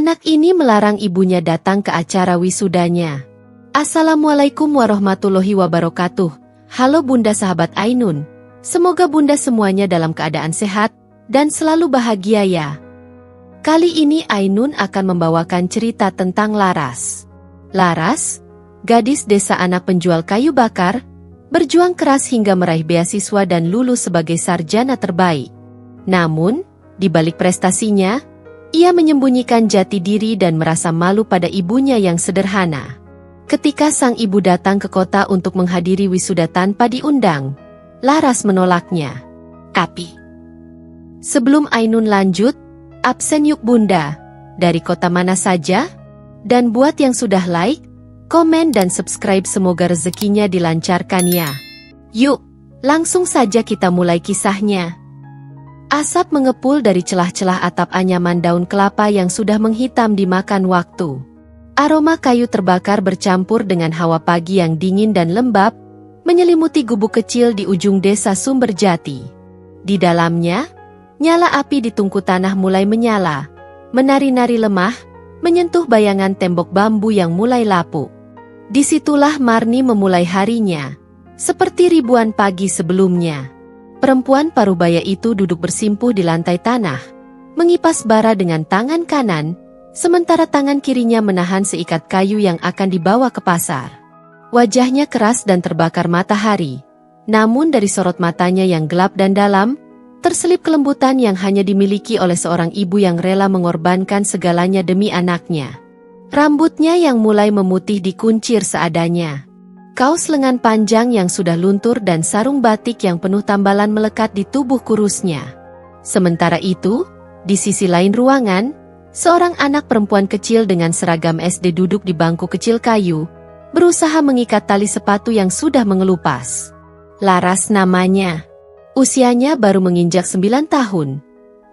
Anak ini melarang ibunya datang ke acara wisudanya. Assalamualaikum warahmatullahi wabarakatuh. Halo Bunda sahabat Ainun. Semoga Bunda semuanya dalam keadaan sehat dan selalu bahagia ya. Kali ini Ainun akan membawakan cerita tentang Laras. Laras, gadis desa anak penjual kayu bakar, berjuang keras hingga meraih beasiswa dan lulus sebagai sarjana terbaik. Namun, di balik prestasinya, ia menyembunyikan jati diri dan merasa malu pada ibunya yang sederhana. Ketika sang ibu datang ke kota untuk menghadiri wisuda tanpa diundang, Laras menolaknya. Tapi, sebelum Ainun lanjut, absen yuk Bunda, dari kota mana saja? Dan buat yang sudah like, komen dan subscribe semoga rezekinya dilancarkan ya. Yuk, langsung saja kita mulai kisahnya. Asap mengepul dari celah-celah atap anyaman daun kelapa yang sudah menghitam dimakan waktu. Aroma kayu terbakar bercampur dengan hawa pagi yang dingin dan lembab, menyelimuti gubuk kecil di ujung desa Sumberjati. Di dalamnya, nyala api di tungku tanah mulai menyala, menari-nari lemah, menyentuh bayangan tembok bambu yang mulai lapuk. Disitulah Marni memulai harinya, seperti ribuan pagi sebelumnya. Perempuan parubaya itu duduk bersimpuh di lantai tanah, mengipas bara dengan tangan kanan, sementara tangan kirinya menahan seikat kayu yang akan dibawa ke pasar. Wajahnya keras dan terbakar matahari, namun dari sorot matanya yang gelap dan dalam, terselip kelembutan yang hanya dimiliki oleh seorang ibu yang rela mengorbankan segalanya demi anaknya. Rambutnya yang mulai memutih dikuncir seadanya. Kaos lengan panjang yang sudah luntur dan sarung batik yang penuh tambalan melekat di tubuh kurusnya. Sementara itu, di sisi lain ruangan, seorang anak perempuan kecil dengan seragam SD duduk di bangku kecil kayu, berusaha mengikat tali sepatu yang sudah mengelupas. Laras namanya. Usianya baru menginjak 9 tahun.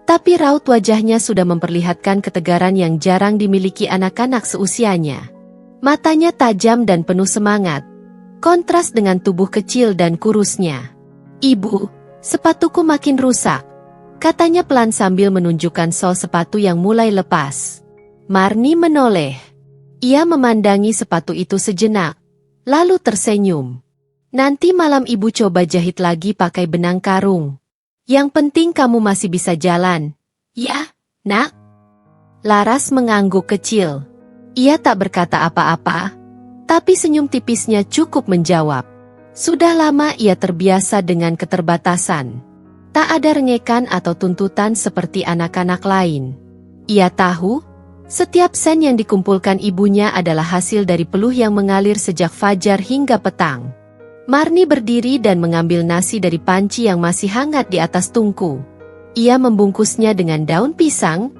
Tapi raut wajahnya sudah memperlihatkan ketegaran yang jarang dimiliki anak-anak seusianya. Matanya tajam dan penuh semangat, kontras dengan tubuh kecil dan kurusnya. Ibu, sepatuku makin rusak, katanya pelan sambil menunjukkan sol sepatu yang mulai lepas. Marni menoleh. Ia memandangi sepatu itu sejenak, lalu tersenyum. Nanti malam ibu coba jahit lagi pakai benang karung. Yang penting kamu masih bisa jalan. Ya, nak. Laras mengangguk kecil. Ia tak berkata apa-apa, tapi senyum tipisnya cukup menjawab. Sudah lama ia terbiasa dengan keterbatasan. Tak ada rengekan atau tuntutan seperti anak-anak lain. Ia tahu, setiap sen yang dikumpulkan ibunya adalah hasil dari peluh yang mengalir sejak fajar hingga petang. Marni berdiri dan mengambil nasi dari panci yang masih hangat di atas tungku. Ia membungkusnya dengan daun pisang,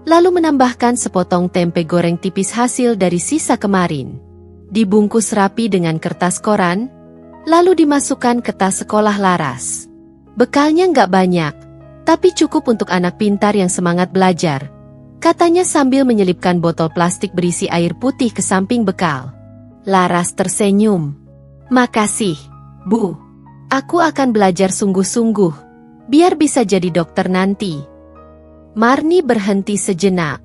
lalu menambahkan sepotong tempe goreng tipis hasil dari sisa kemarin. Dibungkus rapi dengan kertas koran, lalu dimasukkan ke tas sekolah Laras. Bekalnya nggak banyak, tapi cukup untuk anak pintar yang semangat belajar, katanya sambil menyelipkan botol plastik berisi air putih ke samping bekal. Laras tersenyum. Makasih, Bu. Aku akan belajar sungguh-sungguh, biar bisa jadi dokter nanti. Marni berhenti sejenak.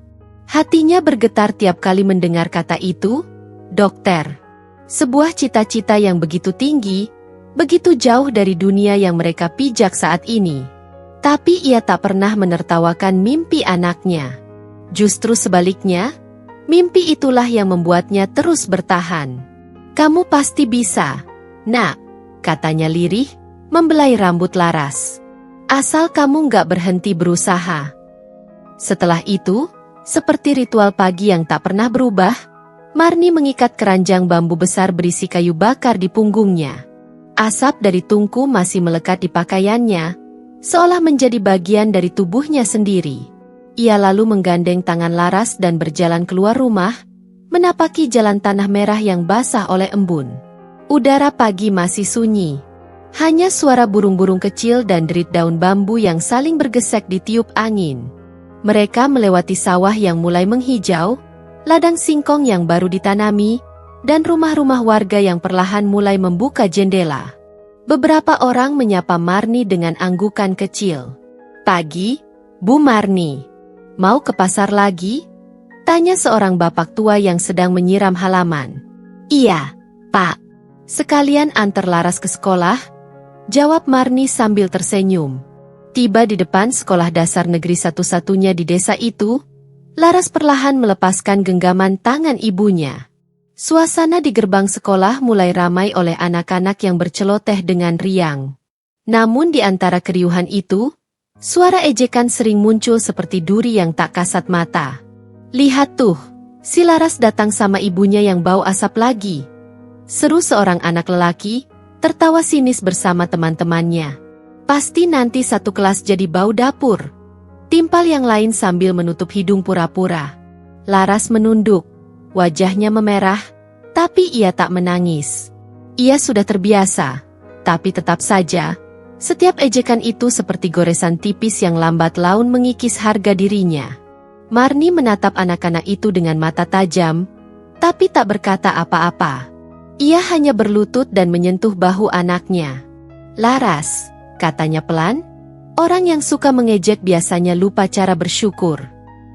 Hatinya bergetar tiap kali mendengar kata itu. Dokter. Sebuah cita-cita yang begitu tinggi, begitu jauh dari dunia yang mereka pijak saat ini. Tapi ia tak pernah menertawakan mimpi anaknya. Justru sebaliknya, mimpi itulah yang membuatnya terus bertahan. Kamu pasti bisa, nak, katanya lirih, membelai rambut Laras. Asal kamu nggak berhenti berusaha. Setelah itu, seperti ritual pagi yang tak pernah berubah, Marni mengikat keranjang bambu besar berisi kayu bakar di punggungnya. Asap dari tungku masih melekat di pakaiannya, seolah menjadi bagian dari tubuhnya sendiri. Ia lalu menggandeng tangan Laras dan berjalan keluar rumah, menapaki jalan tanah merah yang basah oleh embun. Udara pagi masih sunyi. Hanya suara burung-burung kecil dan derit daun bambu yang saling bergesek ditiup angin. Mereka melewati sawah yang mulai menghijau, ladang singkong yang baru ditanami, dan rumah-rumah warga yang perlahan mulai membuka jendela. Beberapa orang menyapa Marni dengan anggukan kecil. Pagi, Bu Marni. Mau ke pasar lagi? Tanya seorang bapak tua yang sedang menyiram halaman. Iya, Pak. Sekalian antar Laras ke sekolah? Jawab Marni sambil tersenyum. Tiba di depan sekolah dasar negeri satu-satunya di desa itu, Laras perlahan melepaskan genggaman tangan ibunya. Suasana di gerbang sekolah mulai ramai oleh anak-anak yang berceloteh dengan riang. Namun di antara keriuhan itu, suara ejekan sering muncul seperti duri yang tak kasat mata. Lihat tuh, si Laras datang sama ibunya yang bau asap lagi. Seru seorang anak lelaki, tertawa sinis bersama teman-temannya. Pasti nanti satu kelas jadi bau dapur. Timpal yang lain sambil menutup hidung pura-pura. Laras menunduk, wajahnya memerah, tapi ia tak menangis. Ia sudah terbiasa, tapi tetap saja, setiap ejekan itu seperti goresan tipis yang lambat laun mengikis harga dirinya. Marni menatap anak-anak itu dengan mata tajam, tapi tak berkata apa-apa. Ia hanya berlutut dan menyentuh bahu anaknya. Laras, katanya pelan, orang yang suka mengejek biasanya lupa cara bersyukur.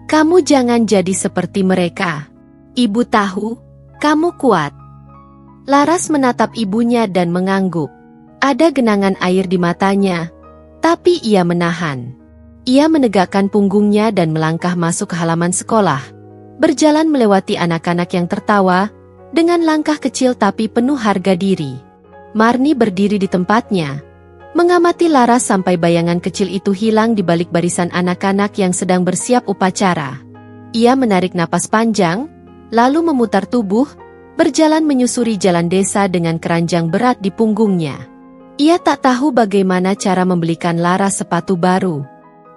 Kamu jangan jadi seperti mereka. Ibu tahu, kamu kuat. Laras menatap ibunya dan mengangguk. Ada genangan air di matanya, tapi ia menahan. Ia menegakkan punggungnya dan melangkah masuk ke halaman sekolah, berjalan melewati anak-anak yang tertawa, dengan langkah kecil tapi penuh harga diri. Marni berdiri di tempatnya, mengamati Laras sampai bayangan kecil itu hilang di balik barisan anak-anak yang sedang bersiap upacara. Ia menarik napas panjang, lalu memutar tubuh, berjalan menyusuri jalan desa dengan keranjang berat di punggungnya. Ia tak tahu bagaimana cara membelikan Laras sepatu baru.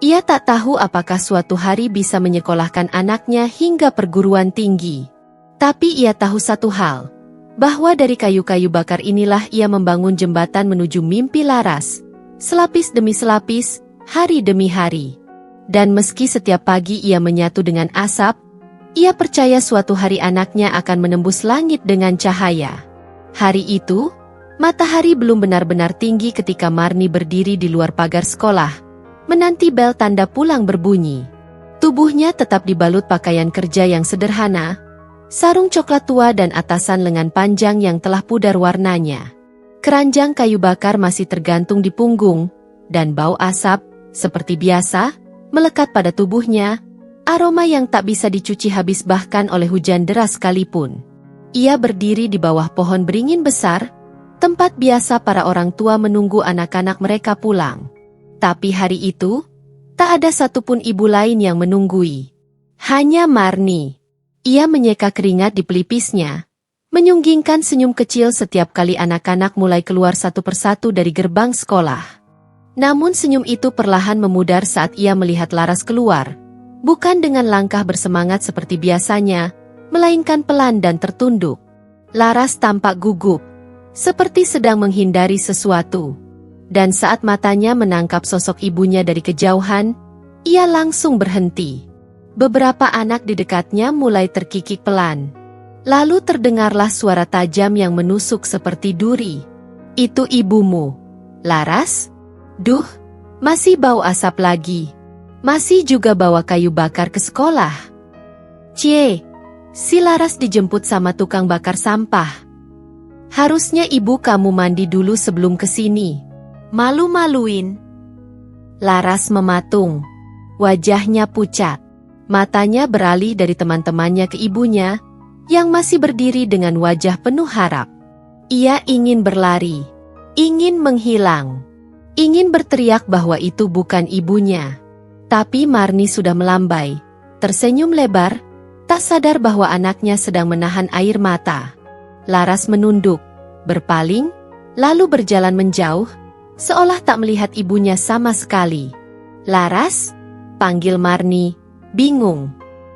Ia tak tahu apakah suatu hari bisa menyekolahkan anaknya hingga perguruan tinggi. Tapi ia tahu satu hal, bahwa dari kayu-kayu bakar inilah ia membangun jembatan menuju mimpi Laras, selapis demi selapis, hari demi hari. Dan meski setiap pagi ia menyatu dengan asap, ia percaya suatu hari anaknya akan menembus langit dengan cahaya. Hari itu, matahari belum benar-benar tinggi ketika Marni berdiri di luar pagar sekolah, menanti bel tanda pulang berbunyi. Tubuhnya tetap dibalut pakaian kerja yang sederhana, sarung coklat tua dan atasan lengan panjang yang telah pudar warnanya. Keranjang kayu bakar masih tergantung di punggung, dan bau asap, seperti biasa, melekat pada tubuhnya, aroma yang tak bisa dicuci habis bahkan oleh hujan deras sekalipun. Ia berdiri di bawah pohon beringin besar, tempat biasa para orang tua menunggu anak-anak mereka pulang. Tapi hari itu, tak ada satupun ibu lain yang menunggui. Hanya Marni. Ia menyeka keringat di pelipisnya, menyunggingkan senyum kecil setiap kali anak-anak mulai keluar satu persatu dari gerbang sekolah. Namun senyum itu perlahan memudar saat ia melihat Laras keluar, bukan dengan langkah bersemangat seperti biasanya, melainkan pelan dan tertunduk. Laras tampak gugup, seperti sedang menghindari sesuatu. Dan saat matanya menangkap sosok ibunya dari kejauhan, ia langsung berhenti. Beberapa anak di dekatnya mulai terkikik pelan. Lalu terdengarlah suara tajam yang menusuk seperti duri. Itu ibumu, Laras? Duh, masih bau asap lagi. Masih juga bawa kayu bakar ke sekolah. Cie, si Laras dijemput sama tukang bakar sampah. Harusnya ibu kamu mandi dulu sebelum kesini. Malu-maluin. Laras mematung. Wajahnya pucat. Matanya beralih dari teman-temannya ke ibunya, yang masih berdiri dengan wajah penuh harap. Ia ingin berlari. Ingin menghilang. Ingin berteriak bahwa itu bukan ibunya. Tapi Marni sudah melambai. Tersenyum lebar, tak sadar bahwa anaknya sedang menahan air mata. Laras menunduk, berpaling, lalu berjalan menjauh, seolah tak melihat ibunya sama sekali. Laras? Panggil Marni, bingung.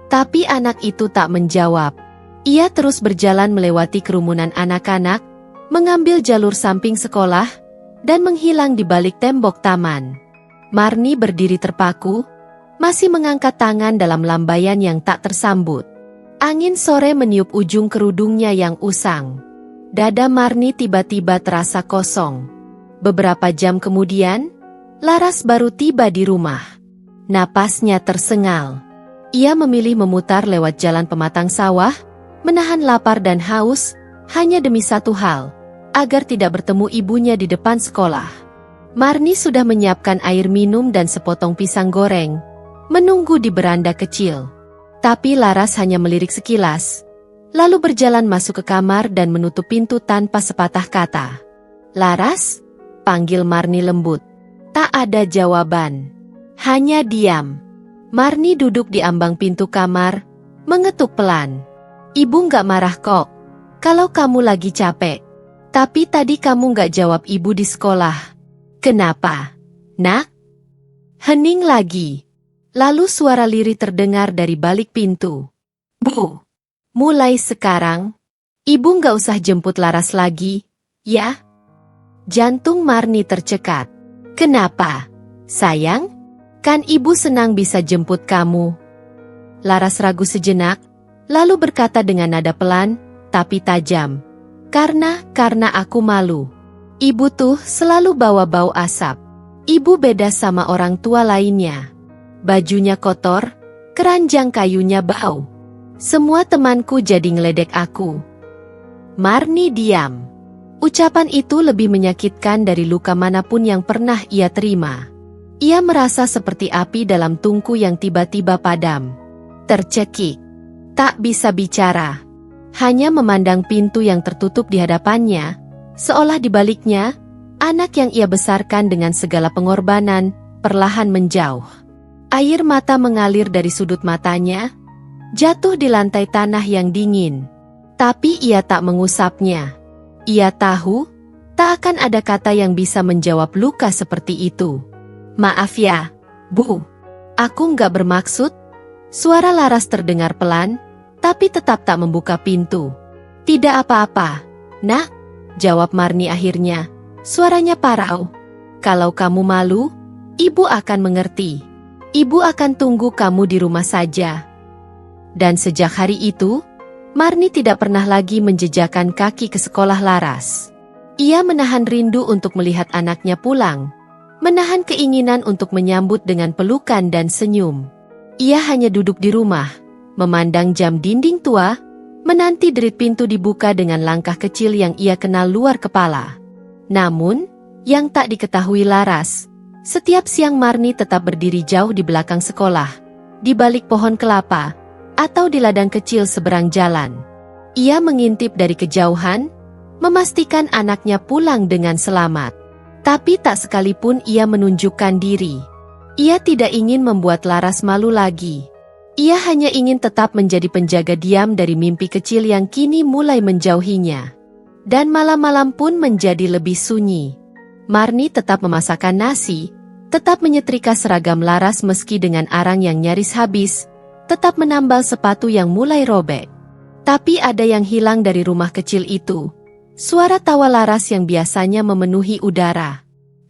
Tapi anak itu tak menjawab. Ia terus berjalan melewati kerumunan anak-anak, mengambil jalur samping sekolah, dan menghilang di balik tembok taman. Marni berdiri terpaku, masih mengangkat tangan dalam lambaian yang tak tersambut. Angin sore meniup ujung kerudungnya yang usang. Dada Marni tiba-tiba terasa kosong. Beberapa jam kemudian, Laras baru tiba di rumah. Napasnya tersengal. Ia memilih memutar lewat jalan pematang sawah, menahan lapar dan haus, hanya demi satu hal, agar tidak bertemu ibunya di depan sekolah. Marni sudah menyiapkan air minum dan sepotong pisang goreng, menunggu di beranda kecil. Tapi Laras hanya melirik sekilas, lalu berjalan masuk ke kamar dan menutup pintu tanpa sepatah kata. "Laras?" panggil Marni lembut. Tak ada jawaban. Hanya diam. Marni duduk di ambang pintu kamar, mengetuk pelan. "Ibu nggak marah kok, kalau kamu lagi capek. Tapi tadi kamu nggak jawab ibu di sekolah. Kenapa, nak?" Hening lagi. Lalu suara lirih terdengar dari balik pintu. "Bu, mulai sekarang, ibu nggak usah jemput Laras lagi, ya?" Jantung Marni tercekat. "Kenapa, sayang? Kan ibu senang bisa jemput kamu." Laras ragu sejenak, lalu berkata dengan nada pelan, tapi tajam. Karena aku malu. Ibu tuh selalu bawa bau asap. Ibu beda sama orang tua lainnya. Bajunya kotor, keranjang kayunya bau. Semua temanku jadi ngeledek aku." Marni diam. Ucapan itu lebih menyakitkan dari luka manapun yang pernah ia terima. Ia merasa seperti api dalam tungku yang tiba-tiba padam. Tercekik. Tak bisa bicara. Hanya memandang pintu yang tertutup di hadapannya, seolah di baliknya, anak yang ia besarkan dengan segala pengorbanan, perlahan menjauh. Air mata mengalir dari sudut matanya, jatuh di lantai tanah yang dingin. Tapi ia tak mengusapnya. Ia tahu, tak akan ada kata yang bisa menjawab luka seperti itu. "Maaf ya, Bu. Aku nggak bermaksud." Suara Laras terdengar pelan, tapi tetap tak membuka pintu. "Tidak apa-apa, nak," jawab Marni akhirnya. Suaranya parau. "Kalau kamu malu, ibu akan mengerti. Ibu akan tunggu kamu di rumah saja." Dan sejak hari itu, Marni tidak pernah lagi menjejakkan kaki ke sekolah Laras. Ia menahan rindu untuk melihat anaknya pulang, menahan keinginan untuk menyambut dengan pelukan dan senyum. Ia hanya duduk di rumah, memandang jam dinding tua, menanti derit pintu dibuka dengan langkah kecil yang ia kenal luar kepala. Namun, yang tak diketahui Laras, setiap siang Marni tetap berdiri jauh di belakang sekolah, di balik pohon kelapa, atau di ladang kecil seberang jalan. Ia mengintip dari kejauhan, memastikan anaknya pulang dengan selamat. Tapi tak sekalipun ia menunjukkan diri. Ia tidak ingin membuat Laras malu lagi. Ia hanya ingin tetap menjadi penjaga diam dari mimpi kecil yang kini mulai menjauhinya. Dan malam-malam pun menjadi lebih sunyi. Marni tetap memasakkan nasi, tetap menyetrika seragam Laras meski dengan arang yang nyaris habis, tetap menambal sepatu yang mulai robek. Tapi ada yang hilang dari rumah kecil itu. Suara tawa Laras yang biasanya memenuhi udara.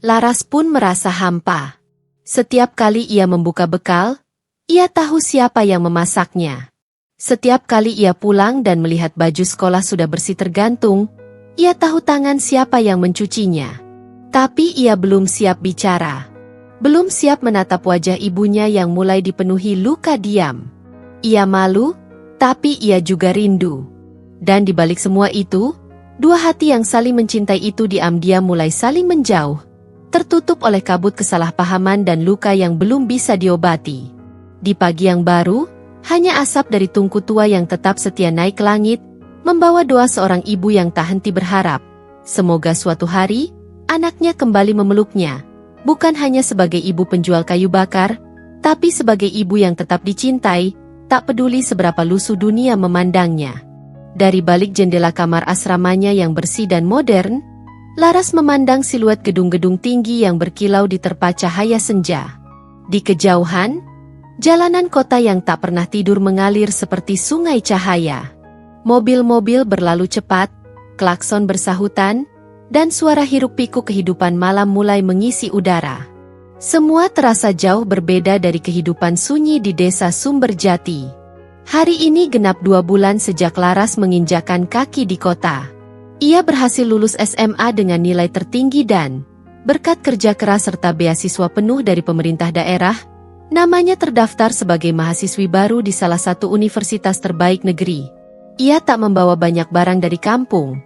Laras pun merasa hampa. Setiap kali ia membuka bekal, ia tahu siapa yang memasaknya. Setiap kali ia pulang dan melihat baju sekolah sudah bersih tergantung, ia tahu tangan siapa yang mencucinya. Tapi ia belum siap bicara. Belum siap menatap wajah ibunya yang mulai dipenuhi luka diam. Ia malu, tapi ia juga rindu. Dan di balik semua itu, dua hati yang saling mencintai itu diam-diam mulai saling menjauh, tertutup oleh kabut kesalahpahaman dan luka yang belum bisa diobati. Di pagi yang baru, hanya asap dari tungku tua yang tetap setia naik ke langit, membawa doa seorang ibu yang tak henti berharap. Semoga suatu hari, anaknya kembali memeluknya. Bukan hanya sebagai ibu penjual kayu bakar, tapi sebagai ibu yang tetap dicintai, tak peduli seberapa lusuh dunia memandangnya. Dari balik jendela kamar asramanya yang bersih dan modern, Laras memandang siluet gedung-gedung tinggi yang berkilau diterpa cahaya senja. Di kejauhan, jalanan kota yang tak pernah tidur mengalir seperti sungai cahaya. Mobil-mobil berlalu cepat, klakson bersahutan, dan suara hiruk-pikuk kehidupan malam mulai mengisi udara. Semua terasa jauh berbeda dari kehidupan sunyi di desa Sumberjati. Hari ini genap 2 bulan sejak Laras menginjakan kaki di kota. Ia berhasil lulus SMA dengan nilai tertinggi dan, berkat kerja keras serta beasiswa penuh dari pemerintah daerah, Namanya terdaftar sebagai mahasiswi baru di salah satu universitas terbaik negeri. Ia tak membawa banyak barang dari kampung.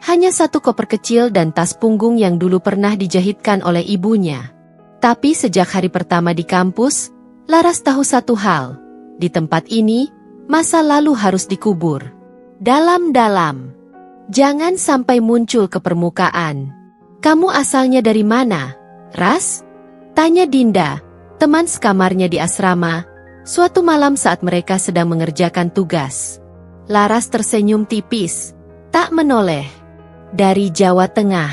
Hanya satu koper kecil dan tas punggung yang dulu pernah dijahitkan oleh ibunya. Tapi sejak hari pertama di kampus, Laras tahu satu hal. Di tempat ini, masa lalu harus dikubur dalam-dalam. Jangan sampai muncul ke permukaan. Kamu asalnya dari mana, Ras? Tanya Dinda, teman sekamarnya di asrama, suatu malam saat mereka sedang mengerjakan tugas. Laras tersenyum tipis, tak menoleh. Dari Jawa Tengah.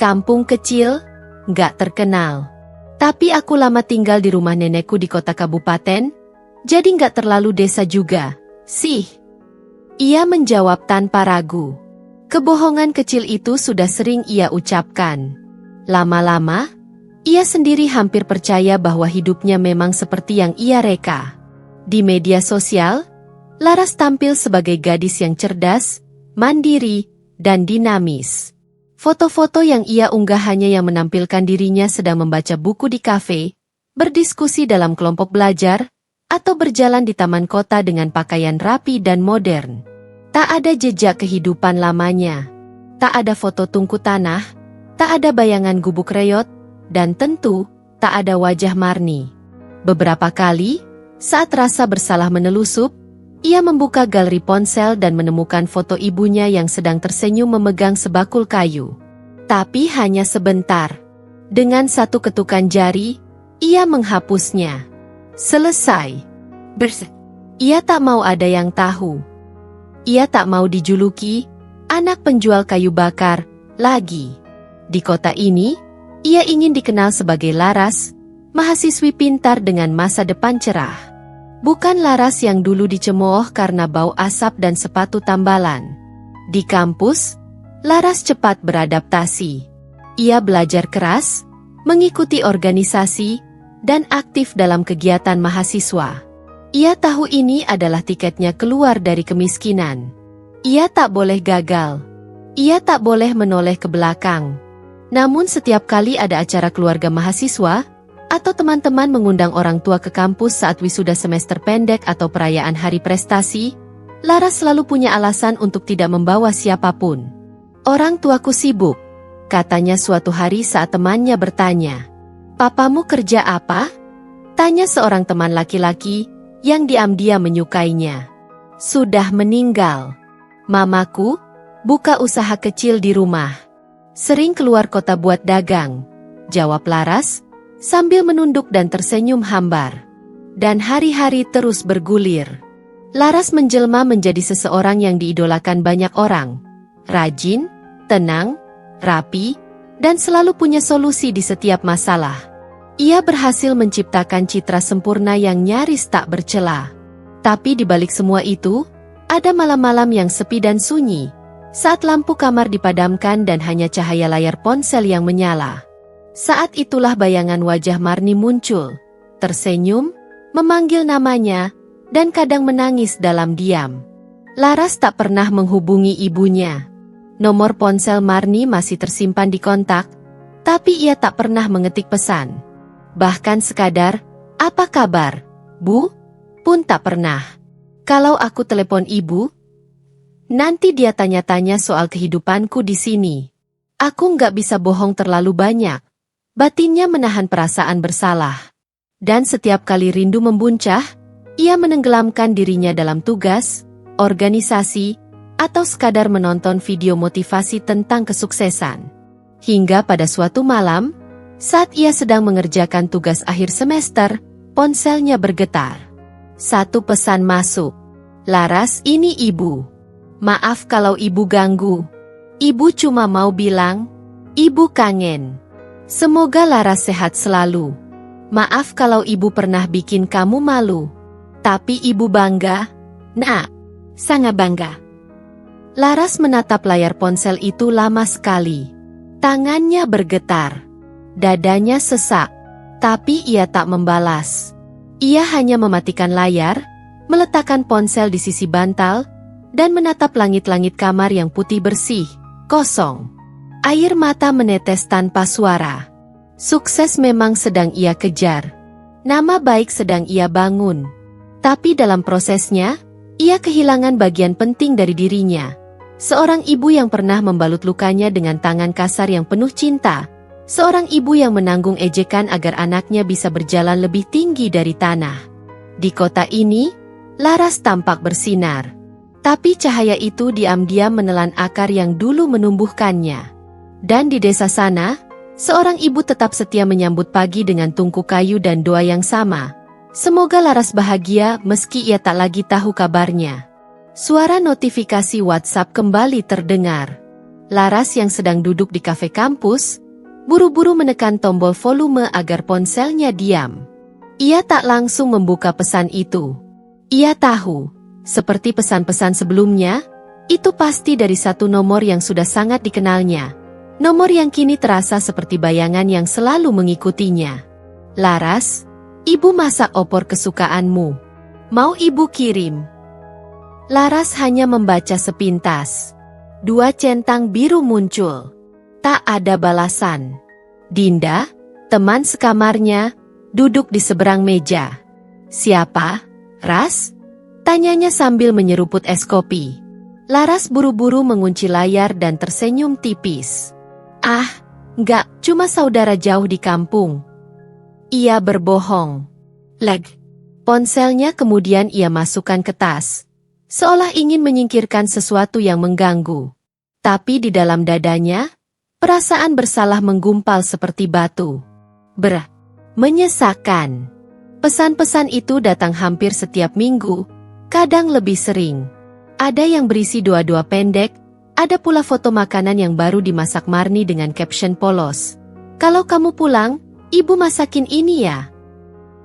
Kampung kecil, nggak terkenal. Tapi aku lama tinggal di rumah nenekku di kota kabupaten, jadi nggak terlalu desa juga, sih. Ia menjawab tanpa ragu. Kebohongan kecil itu sudah sering ia ucapkan. Lama-lama, ia sendiri hampir percaya bahwa hidupnya memang seperti yang ia reka. Di media sosial, Laras tampil sebagai gadis yang cerdas, mandiri, dan dinamis. Foto-foto yang ia unggah hanya yang menampilkan dirinya sedang membaca buku di kafe, berdiskusi dalam kelompok belajar, atau berjalan di taman kota dengan pakaian rapi dan modern. Tak ada jejak kehidupan lamanya. Tak ada foto tungku tanah, tak ada bayangan gubuk reot, dan tentu, tak ada wajah Marni. Beberapa kali, saat rasa bersalah menelusup, ia membuka galeri ponsel dan menemukan foto ibunya yang sedang tersenyum memegang sebakul kayu. Tapi hanya sebentar. Dengan satu ketukan jari, ia menghapusnya. Selesai. Ia tak mau ada yang tahu. Ia tak mau dijuluki anak penjual kayu bakar lagi. Di kota ini, ia ingin dikenal sebagai Laras, mahasiswi pintar dengan masa depan cerah. Bukan Laras yang dulu dicemooh karena bau asap dan sepatu tambalan. Di kampus, Laras cepat beradaptasi. Ia belajar keras, mengikuti organisasi, dan aktif dalam kegiatan mahasiswa. Ia tahu ini adalah tiketnya keluar dari kemiskinan. Ia tak boleh gagal. Ia tak boleh menoleh ke belakang. Namun setiap kali ada acara keluarga mahasiswa, atau teman-teman mengundang orang tua ke kampus saat wisuda semester pendek atau perayaan hari prestasi, Laras selalu punya alasan untuk tidak membawa siapapun. Orang tuaku sibuk, katanya suatu hari saat temannya bertanya. Papamu kerja apa? Tanya seorang teman laki-laki yang diam-diam menyukainya. Sudah meninggal. Mamaku buka usaha kecil di rumah. Sering keluar kota buat dagang, jawab Laras, sambil menunduk dan tersenyum hambar. Dan hari-hari terus bergulir. Laras menjelma menjadi seseorang yang diidolakan banyak orang. Rajin, tenang, rapi, dan selalu punya solusi di setiap masalah. Ia berhasil menciptakan citra sempurna yang nyaris tak bercela. Tapi di balik semua itu, ada malam-malam yang sepi dan sunyi, saat lampu kamar dipadamkan dan hanya cahaya layar ponsel yang menyala. Saat itulah bayangan wajah Marni muncul, tersenyum, memanggil namanya, dan kadang menangis dalam diam. Laras tak pernah menghubungi ibunya. Nomor ponsel Marni masih tersimpan di kontak, tapi ia tak pernah mengetik pesan. Bahkan sekadar, "Apa kabar, Bu?" pun tak pernah. Kalau aku telepon ibu, nanti dia tanya-tanya soal kehidupanku di sini. Aku nggak bisa bohong terlalu banyak. Batinnya menahan perasaan bersalah. Dan setiap kali rindu membuncah, ia menenggelamkan dirinya dalam tugas, organisasi, atau sekadar menonton video motivasi tentang kesuksesan. Hingga pada suatu malam, saat ia sedang mengerjakan tugas akhir semester, ponselnya bergetar. Satu pesan masuk. "Laras, ini ibu. Maaf kalau ibu ganggu. Ibu cuma mau bilang, ibu kangen. Semoga Laras sehat selalu. Maaf kalau ibu pernah bikin kamu malu. Tapi ibu bangga, Nak. Sangat bangga." Laras menatap layar ponsel itu lama sekali. Tangannya bergetar. Dadanya sesak. Tapi ia tak membalas. Ia hanya mematikan layar, meletakkan ponsel di sisi bantal, dan menatap langit-langit kamar yang putih bersih, kosong. Air mata menetes tanpa suara. Sukses memang sedang ia kejar. Nama baik sedang ia bangun. Tapi dalam prosesnya, ia kehilangan bagian penting dari dirinya. Seorang ibu yang pernah membalut lukanya dengan tangan kasar yang penuh cinta. Seorang ibu yang menanggung ejekan agar anaknya bisa berjalan lebih tinggi dari tanah. Di kota ini, Laras tampak bersinar. Tapi cahaya itu diam-diam menelan akar yang dulu menumbuhkannya. Dan di desa sana, seorang ibu tetap setia menyambut pagi dengan tungku kayu dan doa yang sama. Semoga Laras bahagia meski ia tak lagi tahu kabarnya. Suara notifikasi WhatsApp kembali terdengar. Laras yang sedang duduk di kafe kampus, buru-buru menekan tombol volume agar ponselnya diam. Ia tak langsung membuka pesan itu. Ia tahu, seperti pesan-pesan sebelumnya, itu pasti dari satu nomor yang sudah sangat dikenalnya. Nomor yang kini terasa seperti bayangan yang selalu mengikutinya. Laras, ibu masak opor kesukaanmu. Mau ibu kirim? Laras hanya membaca sepintas. 2 centang biru muncul. Tak ada balasan. Dinda, teman sekamarnya, duduk di seberang meja. Siapa? Ras? Tanyanya sambil menyeruput es kopi. Laras buru-buru mengunci layar dan tersenyum tipis. Ah, enggak, cuma saudara jauh di kampung. Ia berbohong. Ponselnya kemudian ia masukkan ke tas, seolah ingin menyingkirkan sesuatu yang mengganggu. Tapi di dalam dadanya, perasaan bersalah menggumpal seperti batu. Menyesakan. Pesan-pesan itu datang hampir setiap minggu, kadang lebih sering. Ada yang berisi doa-doa pendek, ada pula foto makanan yang baru dimasak Marni dengan caption polos. Kalau kamu pulang, ibu masakin ini ya.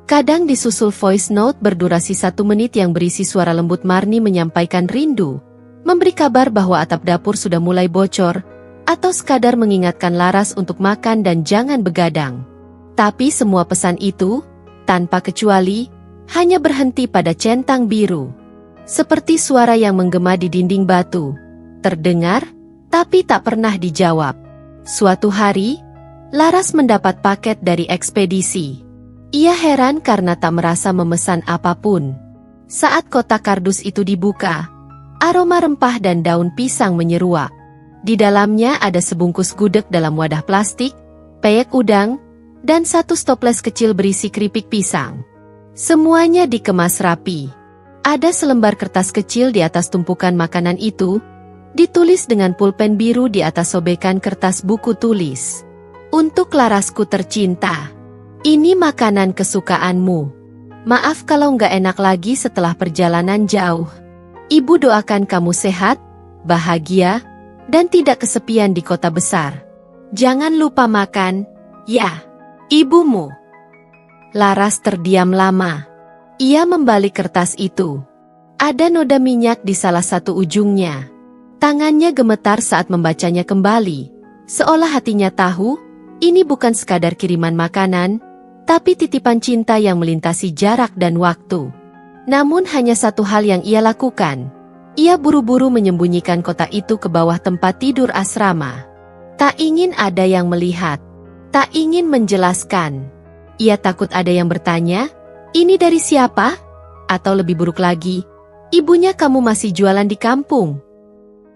Kadang disusul voice note berdurasi 1 menit yang berisi suara lembut Marni menyampaikan rindu, memberi kabar bahwa atap dapur sudah mulai bocor, atau sekadar mengingatkan Laras untuk makan dan jangan begadang. Tapi semua pesan itu, tanpa kecuali, hanya berhenti pada centang biru. Seperti suara yang menggema di dinding batu. Terdengar, tapi tak pernah dijawab. Suatu hari, Laras mendapat paket dari ekspedisi. Ia heran karena tak merasa memesan apapun. Saat kotak kardus itu dibuka, aroma rempah dan daun pisang menyeruak. Di dalamnya ada sebungkus gudeg dalam wadah plastik, peyek udang, dan 1 stoples kecil berisi keripik pisang. Semuanya dikemas rapi. Ada selembar kertas kecil di atas tumpukan makanan itu, ditulis dengan pulpen biru di atas sobekan kertas buku tulis. Untuk Larasku tercinta, ini makanan kesukaanmu. Maaf kalau nggak enak lagi setelah perjalanan jauh. Ibu doakan kamu sehat, bahagia, dan tidak kesepian di kota besar. Jangan lupa makan, ya, ibumu. Laras terdiam lama. Ia membalik kertas itu. Ada noda minyak di salah satu ujungnya. Tangannya gemetar saat membacanya kembali, seolah hatinya tahu, ini bukan sekadar kiriman makanan, tapi titipan cinta yang melintasi jarak dan waktu. Namun hanya satu hal yang ia lakukan. Ia buru-buru menyembunyikan kotak itu ke bawah tempat tidur asrama. Tak ingin ada yang melihat. Tak ingin menjelaskan. Ia takut ada yang bertanya, ini dari siapa? Atau lebih buruk lagi, ibunya kamu masih jualan di kampung.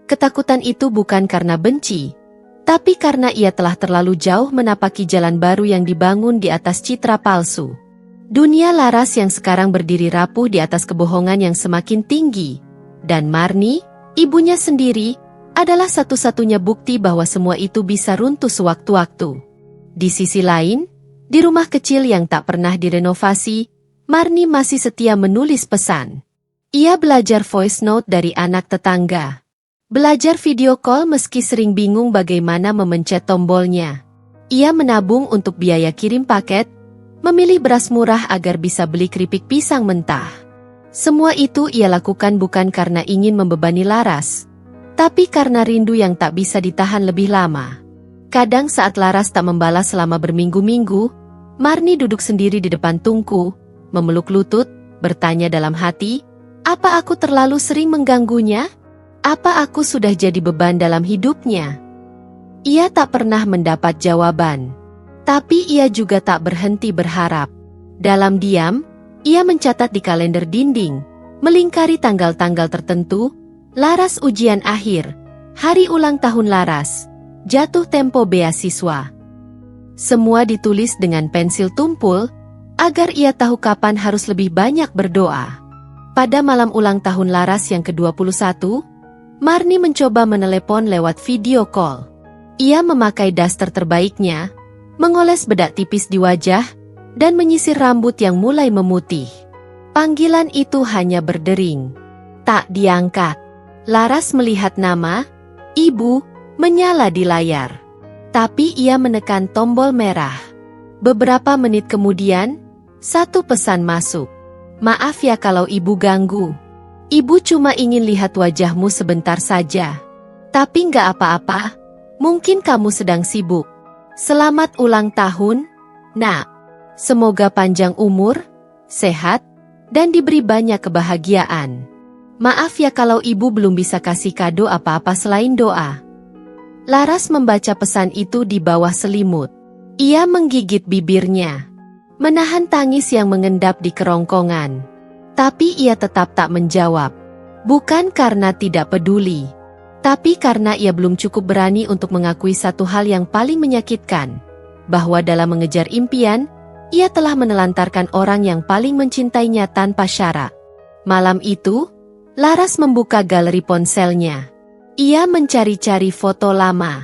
Ketakutan itu bukan karena benci, tapi karena ia telah terlalu jauh menapaki jalan baru yang dibangun di atas citra palsu. Dunia Laras yang sekarang berdiri rapuh di atas kebohongan yang semakin tinggi. Dan Marni, ibunya sendiri, adalah satu-satunya bukti bahwa semua itu bisa runtuh sewaktu-waktu. Di sisi lain, di rumah kecil yang tak pernah direnovasi, Marni masih setia menulis pesan. Ia belajar voice note dari anak tetangga. Belajar video call meski sering bingung bagaimana memencet tombolnya. Ia menabung untuk biaya kirim paket, memilih beras murah agar bisa beli keripik pisang mentah. Semua itu ia lakukan bukan karena ingin membebani Laras, tapi karena rindu yang tak bisa ditahan lebih lama. Kadang saat Laras tak membalas selama berminggu-minggu, Marni duduk sendiri di depan tungku, memeluk lutut, bertanya dalam hati, apa aku terlalu sering mengganggunya? Apa aku sudah jadi beban dalam hidupnya? Ia tak pernah mendapat jawaban. Tapi ia juga tak berhenti berharap. Dalam diam, ia mencatat di kalender dinding, melingkari tanggal-tanggal tertentu, Laras ujian akhir, hari ulang tahun Laras, jatuh tempo beasiswa. Semua ditulis dengan pensil tumpul, agar ia tahu kapan harus lebih banyak berdoa. Pada malam ulang tahun Laras yang ke-21, Marni mencoba menelepon lewat video call. Ia memakai daster terbaiknya, mengoles bedak tipis di wajah, dan menyisir rambut yang mulai memutih. Panggilan itu hanya berdering. Tak diangkat. Laras melihat nama, Ibu, menyala di layar. Tapi ia menekan tombol merah. Beberapa menit kemudian, satu pesan masuk. Maaf ya kalau ibu ganggu. Ibu cuma ingin lihat wajahmu sebentar saja. Tapi nggak apa-apa, mungkin kamu sedang sibuk. Selamat ulang tahun, Nak. Semoga panjang umur, sehat, dan diberi banyak kebahagiaan. Maaf ya kalau ibu belum bisa kasih kado apa-apa selain doa. Laras membaca pesan itu di bawah selimut. Ia menggigit bibirnya, menahan tangis yang mengendap di kerongkongan. Tapi ia tetap tak menjawab. Bukan karena tidak peduli, tapi karena ia belum cukup berani untuk mengakui satu hal yang paling menyakitkan, bahwa dalam mengejar impian, ia telah menelantarkan orang yang paling mencintainya tanpa syarat. Malam itu, Laras membuka galeri ponselnya. Ia mencari-cari foto lama.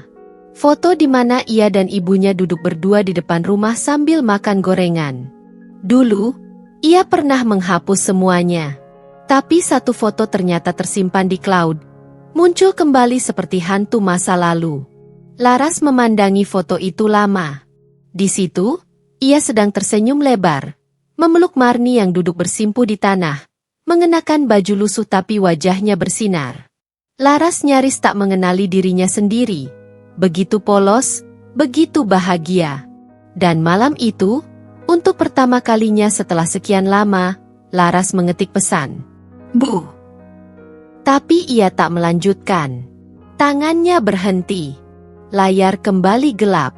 Foto di mana ia dan ibunya duduk berdua di depan rumah sambil makan gorengan. Dulu, ia pernah menghapus semuanya. Tapi satu foto ternyata tersimpan di cloud. Muncul kembali seperti hantu masa lalu. Laras memandangi foto itu lama. Di situ, ia sedang tersenyum lebar, memeluk Marni yang duduk bersimpu di tanah, mengenakan baju lusuh tapi wajahnya bersinar. Laras nyaris tak mengenali dirinya sendiri. Begitu polos, begitu bahagia. Dan malam itu, untuk pertama kalinya setelah sekian lama, Laras mengetik pesan. Bu. Tapi ia tak melanjutkan. Tangannya berhenti. Layar kembali gelap.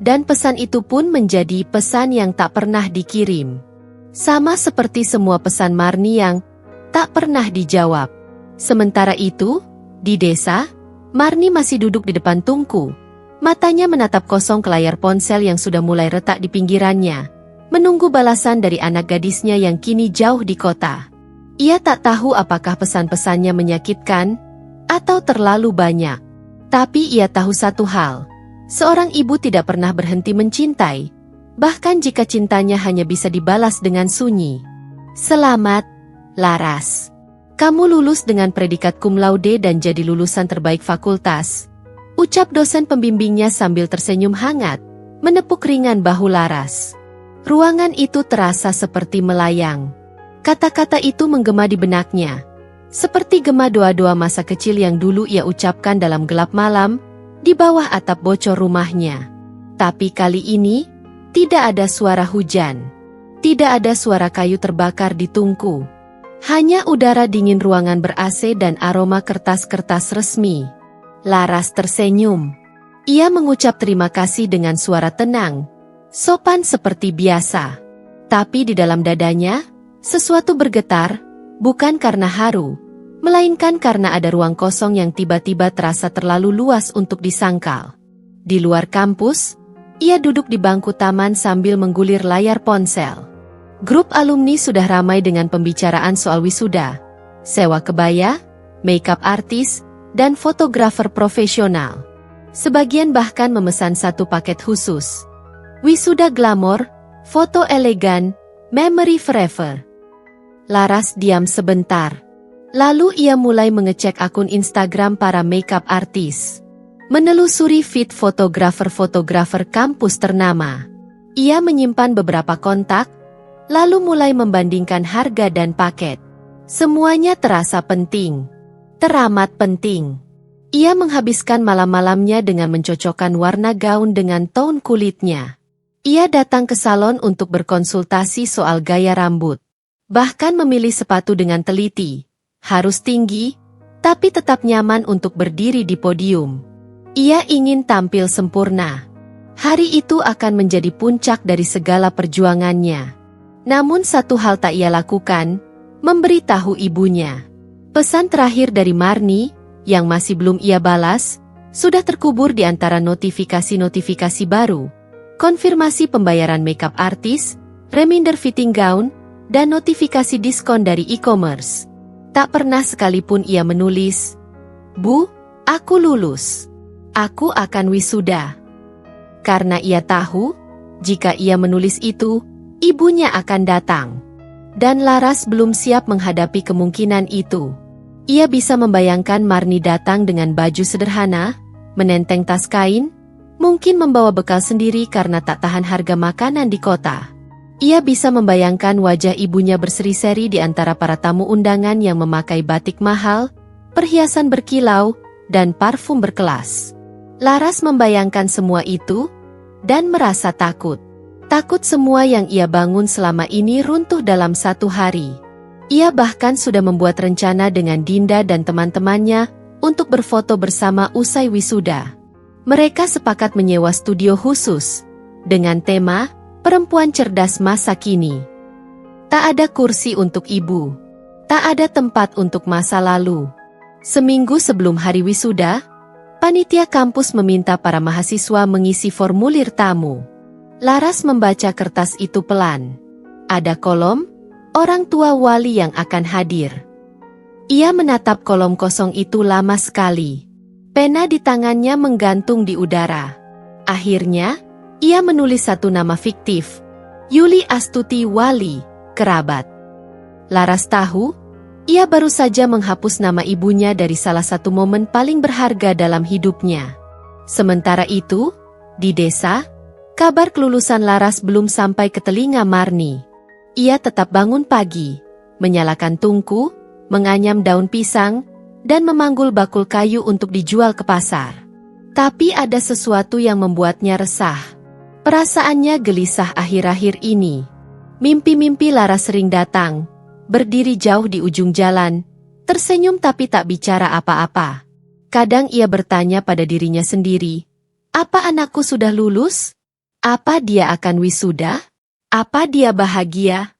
Dan pesan itu pun menjadi pesan yang tak pernah dikirim. Sama seperti semua pesan Marni yang tak pernah dijawab. Sementara itu, di desa, Marni masih duduk di depan tungku. Matanya menatap kosong ke layar ponsel yang sudah mulai retak di pinggirannya, menunggu balasan dari anak gadisnya yang kini jauh di kota. Ia tak tahu apakah pesan-pesannya menyakitkan atau terlalu banyak. Tapi ia tahu satu hal, seorang ibu tidak pernah berhenti mencintai, bahkan jika cintanya hanya bisa dibalas dengan sunyi. Selamat, Laras. Kamu lulus dengan predikat cum laude dan jadi lulusan terbaik fakultas. Ucap dosen pembimbingnya sambil tersenyum hangat, menepuk ringan bahu Laras. Ruangan itu terasa seperti melayang. Kata-kata itu menggema di benaknya, seperti gema doa-doa masa kecil yang dulu ia ucapkan dalam gelap malam, di bawah atap bocor rumahnya. Tapi kali ini, tidak ada suara hujan. Tidak ada suara kayu terbakar di tungku. Hanya udara dingin ruangan ber-AC dan aroma kertas-kertas resmi. Laras tersenyum. Ia mengucap terima kasih dengan suara tenang, sopan seperti biasa. Tapi di dalam dadanya, sesuatu bergetar, bukan karena haru, melainkan karena ada ruang kosong yang tiba-tiba terasa terlalu luas untuk disangkal. Di luar kampus, ia duduk di bangku taman sambil menggulir layar ponsel. Grup alumni sudah ramai dengan pembicaraan soal wisuda, sewa kebaya, makeup artis, dan fotografer profesional. Sebagian bahkan memesan satu paket khusus. Wisuda glamor, foto elegan, memory forever. Laras diam sebentar. Lalu ia mulai mengecek akun Instagram para makeup artis. Menelusuri feed fotografer-fotografer kampus ternama. Ia menyimpan beberapa kontak, lalu mulai membandingkan harga dan paket. Semuanya terasa penting. Teramat penting. Ia menghabiskan malam-malamnya dengan mencocokkan warna gaun dengan tone kulitnya. Ia datang ke salon untuk berkonsultasi soal gaya rambut. Bahkan memilih sepatu dengan teliti. Harus tinggi, tapi tetap nyaman untuk berdiri di podium. Ia ingin tampil sempurna. Hari itu akan menjadi puncak dari segala perjuangannya. Namun satu hal tak ia lakukan, memberitahu ibunya. Pesan terakhir dari Marni, yang masih belum ia balas, sudah terkubur di antara notifikasi-notifikasi baru. Konfirmasi pembayaran makeup artis, reminder fitting gown, dan notifikasi diskon dari e-commerce. Tak pernah sekalipun ia menulis, "Bu, aku lulus. Aku akan wisuda." Karena ia tahu, jika ia menulis itu, ibunya akan datang. Dan Laras belum siap menghadapi kemungkinan itu. Ia bisa membayangkan Marni datang dengan baju sederhana, menenteng tas kain, mungkin membawa bekal sendiri karena tak tahan harga makanan di kota. Ia bisa membayangkan wajah ibunya berseri-seri di antara para tamu undangan yang memakai batik mahal, perhiasan berkilau, dan parfum berkelas. Laras membayangkan semua itu, dan merasa takut. Takut semua yang ia bangun selama ini runtuh dalam satu hari. Ia bahkan sudah membuat rencana dengan Dinda dan teman-temannya untuk berfoto bersama usai wisuda. Mereka sepakat menyewa studio khusus, dengan tema, perempuan cerdas masa kini. Tak ada kursi untuk ibu. Tak ada tempat untuk masa lalu. Seminggu sebelum hari wisuda, panitia kampus meminta para mahasiswa mengisi formulir tamu. Laras membaca kertas itu pelan. Ada kolom, orang tua wali yang akan hadir. Ia menatap kolom kosong itu lama sekali. Pena di tangannya menggantung di udara. Akhirnya, ia menulis satu nama fiktif, Yuli Astuti Wali, kerabat. Laras tahu, ia baru saja menghapus nama ibunya dari salah satu momen paling berharga dalam hidupnya. Sementara itu, di desa, kabar kelulusan Laras belum sampai ke telinga Marni. Ia tetap bangun pagi, menyalakan tungku, menganyam daun pisang, dan memanggul bakul kayu untuk dijual ke pasar. Tapi ada sesuatu yang membuatnya resah. Perasaannya gelisah akhir-akhir ini. Mimpi-mimpi Laras sering datang, berdiri jauh di ujung jalan, tersenyum tapi tak bicara apa-apa. Kadang ia bertanya pada dirinya sendiri, apa anakku sudah lulus? Apa dia akan wisuda? Apa dia bahagia?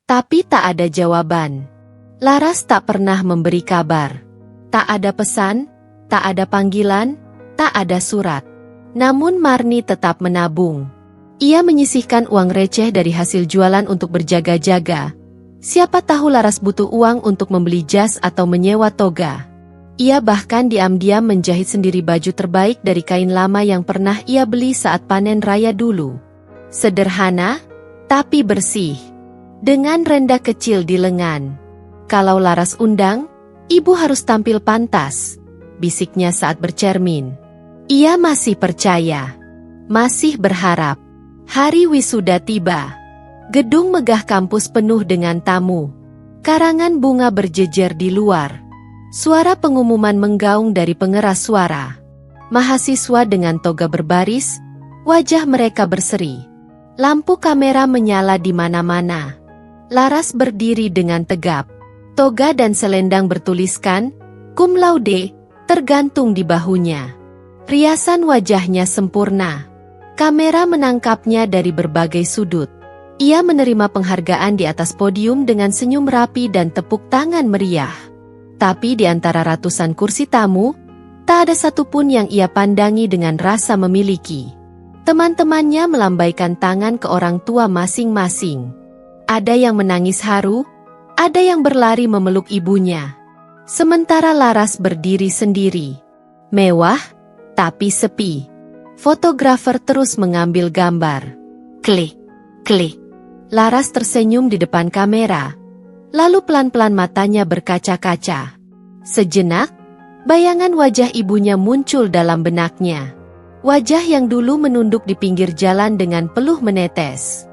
Tapi tak ada jawaban. Laras tak pernah memberi kabar. Tak ada pesan, tak ada panggilan, tak ada surat. Namun Marni tetap menabung. Ia menyisihkan uang receh dari hasil jualan untuk berjaga-jaga. Siapa tahu Laras butuh uang untuk membeli jas atau menyewa toga. Ia bahkan diam-diam menjahit sendiri baju terbaik dari kain lama yang pernah ia beli saat panen raya dulu. Sederhana, tapi bersih. Dengan renda kecil di lengan. Kalau Laras undang, ibu harus tampil pantas, bisiknya saat bercermin. Ia masih percaya, masih berharap. Hari wisuda tiba. Gedung megah kampus penuh dengan tamu. Karangan bunga berjejer di luar. Suara pengumuman menggaung dari pengeras suara. Mahasiswa dengan toga berbaris, wajah mereka berseri. Lampu kamera menyala di mana-mana. Laras berdiri dengan tegap. Toga dan selendang bertuliskan, cum laude, tergantung di bahunya. Riasan wajahnya sempurna. Kamera menangkapnya dari berbagai sudut. Ia menerima penghargaan di atas podium dengan senyum rapi dan tepuk tangan meriah. Tapi di antara ratusan kursi tamu, tak ada satupun yang ia pandangi dengan rasa memiliki. Teman-temannya melambaikan tangan ke orang tua masing-masing. Ada yang menangis haru, ada yang berlari memeluk ibunya. Sementara Laras berdiri sendiri. Mewah, tapi sepi. Fotografer terus mengambil gambar. Klik, klik. Laras tersenyum di depan kamera. Lalu pelan-pelan matanya berkaca-kaca. Sejenak, bayangan wajah ibunya muncul dalam benaknya. Wajah yang dulu menunduk di pinggir jalan dengan peluh menetes.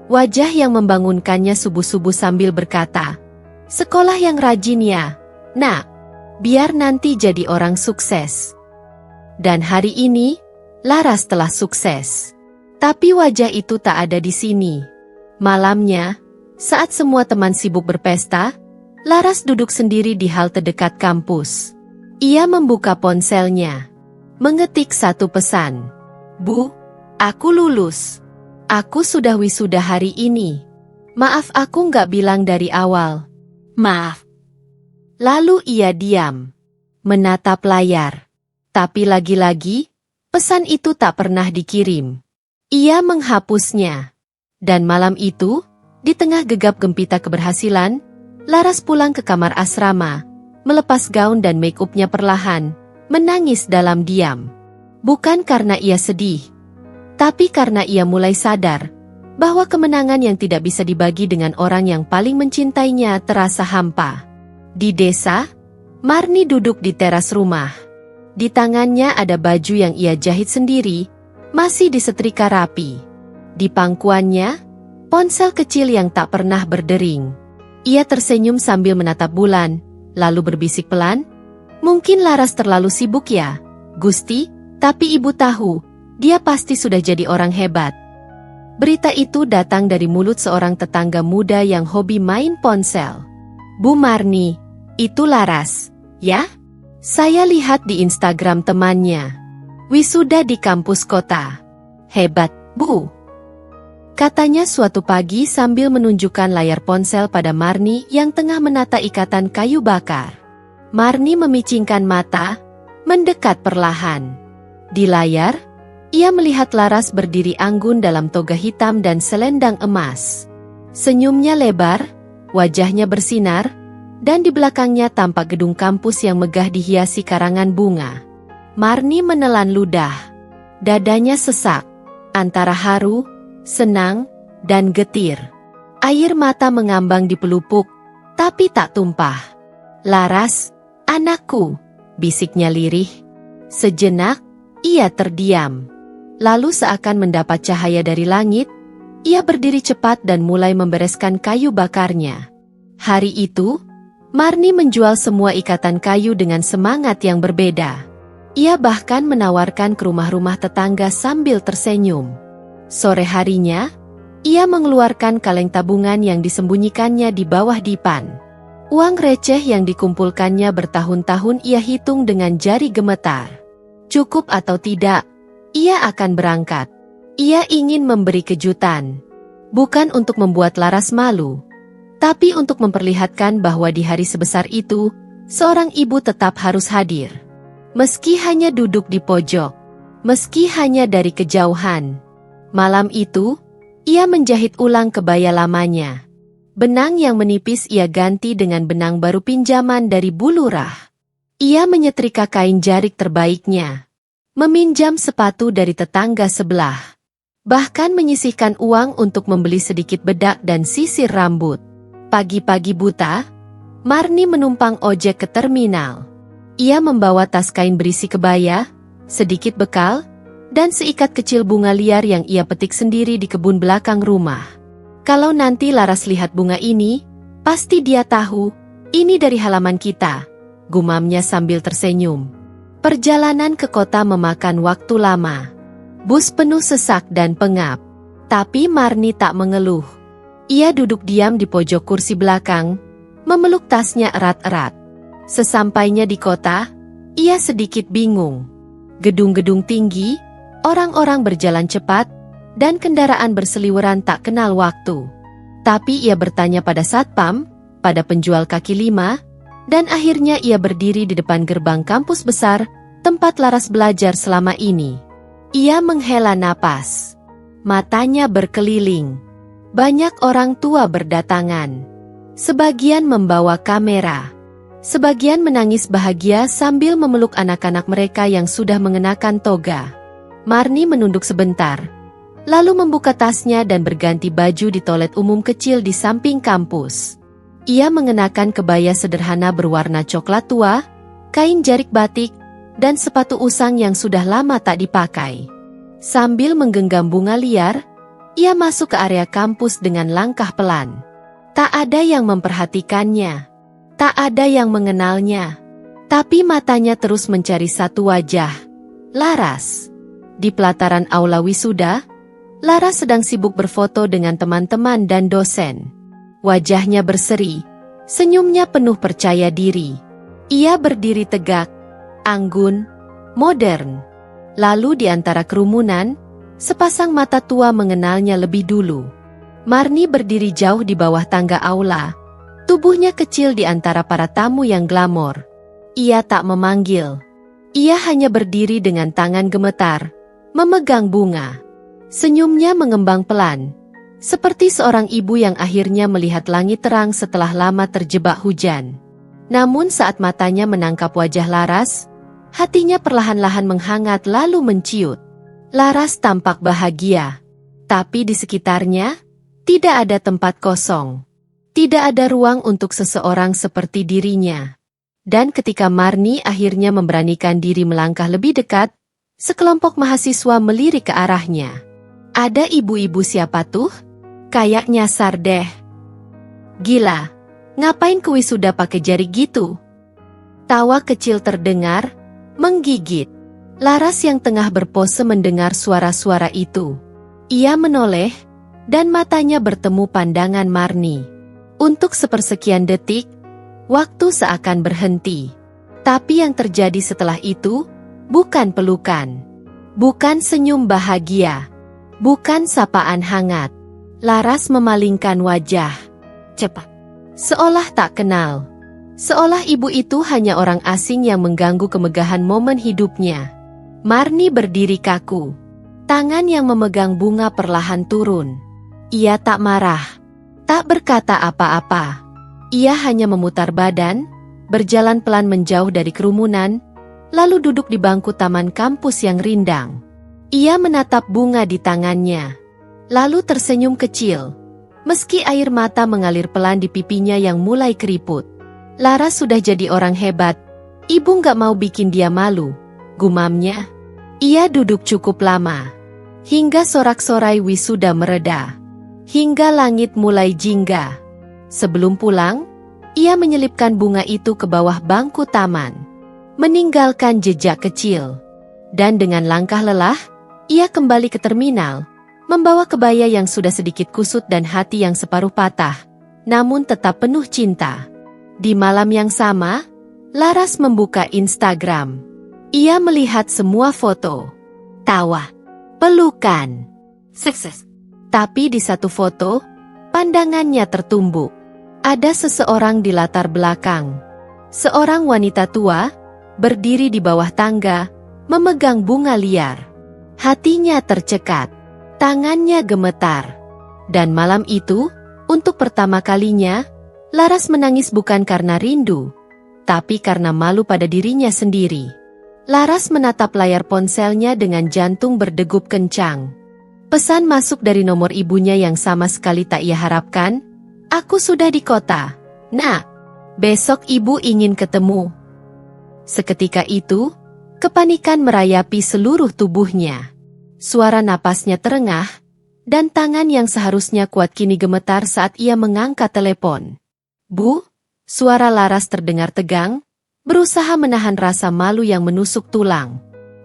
Wajah yang membangunkannya subuh-subuh sambil berkata, sekolah yang rajin ya, nak, biar nanti jadi orang sukses. Dan hari ini, Laras telah sukses. Tapi wajah itu tak ada di sini. Malamnya, saat semua teman sibuk berpesta, Laras duduk sendiri di halte dekat kampus. Ia membuka ponselnya. Mengetik satu pesan. Bu, aku lulus. Aku sudah wisuda hari ini. Maaf aku nggak bilang dari awal. Maaf. Lalu ia diam, menatap layar. Tapi lagi-lagi, pesan itu tak pernah dikirim. Ia menghapusnya. Dan malam itu, di tengah gegap gempita keberhasilan, Laras pulang ke kamar asrama, melepas gaun dan make-upnya perlahan, menangis dalam diam. Bukan karena ia sedih, tapi karena ia mulai sadar bahwa kemenangan yang tidak bisa dibagi dengan orang yang paling mencintainya terasa hampa. Di desa, Marni duduk di teras rumah. Di tangannya ada baju yang ia jahit sendiri, masih disetrika rapi. Di pangkuannya, ponsel kecil yang tak pernah berdering. Ia tersenyum sambil menatap bulan, lalu berbisik pelan, "Mungkin Laras terlalu sibuk ya, Gusti, tapi ibu tahu, dia pasti sudah jadi orang hebat." Berita itu datang dari mulut seorang tetangga muda yang hobi main ponsel. "Bu Marni, itu Laras, ya? Saya lihat di Instagram temannya. Wisuda di kampus kota. Hebat, Bu," katanya suatu pagi sambil menunjukkan layar ponsel pada Marni yang tengah menata ikatan kayu bakar. Marni memicingkan mata, mendekat perlahan. Di layar, ia melihat Laras berdiri anggun dalam toga hitam dan selendang emas. Senyumnya lebar, wajahnya bersinar, dan di belakangnya tampak gedung kampus yang megah dihiasi karangan bunga. Marni menelan ludah. Dadanya sesak, antara haru, senang, dan getir. Air mata mengambang di pelupuk, tapi tak tumpah. "Laras, anakku," bisiknya lirih. Sejenak, ia terdiam. Lalu seakan mendapat cahaya dari langit, ia berdiri cepat dan mulai membereskan kayu bakarnya. Hari itu, Marni menjual semua ikatan kayu dengan semangat yang berbeda. Ia bahkan menawarkan ke rumah-rumah tetangga sambil tersenyum. Sore harinya, ia mengeluarkan kaleng tabungan yang disembunyikannya di bawah dipan. Uang receh yang dikumpulkannya bertahun-tahun ia hitung dengan jari gemetar. Cukup atau tidak, ia akan berangkat. Ia ingin memberi kejutan. Bukan untuk membuat Laras malu, tapi untuk memperlihatkan bahwa di hari sebesar itu, seorang ibu tetap harus hadir. Meski hanya duduk di pojok, meski hanya dari kejauhan. Malam itu, ia menjahit ulang kebaya lamanya. Benang yang menipis ia ganti dengan benang baru pinjaman dari Bu Lurah. Ia menyetrika kain jarik terbaiknya, meminjam sepatu dari tetangga sebelah, bahkan menyisihkan uang untuk membeli sedikit bedak dan sisir rambut. Pagi-pagi buta, Marni menumpang ojek ke terminal. Ia membawa tas kain berisi kebaya, sedikit bekal, dan seikat kecil bunga liar yang ia petik sendiri di kebun belakang rumah. "Kalau nanti Laras lihat bunga ini, pasti dia tahu, ini dari halaman kita," gumamnya sambil tersenyum. Perjalanan ke kota memakan waktu lama. Bus penuh sesak dan pengap. Tapi Marni tak mengeluh. Ia duduk diam di pojok kursi belakang, memeluk tasnya erat-erat. Sesampainya di kota, ia sedikit bingung. Gedung-gedung tinggi, orang-orang berjalan cepat, dan kendaraan berseliweran tak kenal waktu. Tapi ia bertanya pada satpam, pada penjual kaki lima, dan akhirnya ia berdiri di depan gerbang kampus besar, tempat Laras belajar selama ini. Ia menghela napas. Matanya berkeliling. Banyak orang tua berdatangan. Sebagian membawa kamera. Sebagian menangis bahagia sambil memeluk anak-anak mereka yang sudah mengenakan toga. Marni menunduk sebentar, lalu membuka tasnya dan berganti baju di toilet umum kecil di samping kampus. Ia mengenakan kebaya sederhana berwarna coklat tua, kain jarik batik, dan sepatu usang yang sudah lama tak dipakai. Sambil menggenggam bunga liar, ia masuk ke area kampus dengan langkah pelan. Tak ada yang memperhatikannya, tak ada yang mengenalnya, tapi matanya terus mencari satu wajah, Laras. Di pelataran aula wisuda, Laras sedang sibuk berfoto dengan teman-teman dan dosen. Wajahnya berseri, senyumnya penuh percaya diri. Ia berdiri tegak, anggun, modern. Lalu di antara kerumunan, sepasang mata tua mengenalnya lebih dulu. Marni berdiri jauh di bawah tangga aula. Tubuhnya kecil di antara para tamu yang glamor. Ia tak memanggil. Ia hanya berdiri dengan tangan gemetar, memegang bunga. Senyumnya mengembang pelan, seperti seorang ibu yang akhirnya melihat langit terang setelah lama terjebak hujan. Namun saat matanya menangkap wajah Laras, hatinya perlahan-lahan menghangat lalu menciut. Laras tampak bahagia, tapi di sekitarnya tidak ada tempat kosong. Tidak ada ruang untuk seseorang seperti dirinya. Dan ketika Marni akhirnya memberanikan diri melangkah lebih dekat, sekelompok mahasiswa melirik ke arahnya. Ada ibu-ibu siapa tuh? Kayak nyasar deh. Gila, ngapain ke wisuda pakai jari gitu? Tawa kecil terdengar, menggigit. Laras yang tengah berpose mendengar suara-suara itu. Ia menoleh, dan matanya bertemu pandangan Marni. Untuk sepersekian detik, waktu seakan berhenti. Tapi yang terjadi setelah itu, bukan pelukan. Bukan senyum bahagia. Bukan sapaan hangat. Laras memalingkan wajah. Cepat. Seolah tak kenal. Seolah ibu itu hanya orang asing yang mengganggu kemegahan momen hidupnya. Marni berdiri kaku. Tangan yang memegang bunga perlahan turun. Ia tak marah. Tak berkata apa-apa. Ia hanya memutar badan, berjalan pelan menjauh dari kerumunan, lalu duduk di bangku taman kampus yang rindang. Ia menatap bunga di tangannya. Lalu tersenyum kecil. Meski air mata mengalir pelan di pipinya yang mulai keriput. Laras sudah jadi orang hebat. Ibu nggak mau bikin dia malu. Gumamnya. Ia duduk cukup lama. Hingga sorak-sorai wisuda mereda. Hingga langit mulai jingga. Sebelum pulang, ia menyelipkan bunga itu ke bawah bangku taman. Meninggalkan jejak kecil. Dan dengan langkah lelah, ia kembali ke terminal. Membawa kebaya yang sudah sedikit kusut dan hati yang separuh patah. Namun tetap penuh cinta. Di malam yang sama, Laras membuka Instagram. Ia melihat semua foto, tawa, pelukan, sukses. Tapi di satu foto, pandangannya tertumbuk. Ada seseorang di latar belakang. Seorang wanita tua, berdiri di bawah tangga, memegang bunga liar. Hatinya tercekat, tangannya gemetar. Dan malam itu, untuk pertama kalinya, Laras menangis bukan karena rindu, tapi karena malu pada dirinya sendiri. Laras menatap layar ponselnya dengan jantung berdegup kencang. Pesan masuk dari nomor ibunya yang sama sekali tak ia harapkan. Aku sudah di kota. Nak, besok ibu ingin ketemu. Seketika itu, kepanikan merayapi seluruh tubuhnya. Suara napasnya terengah, dan tangan yang seharusnya kuat kini gemetar saat ia mengangkat telepon. Bu, suara Laras terdengar tegang. Berusaha menahan rasa malu yang menusuk tulang.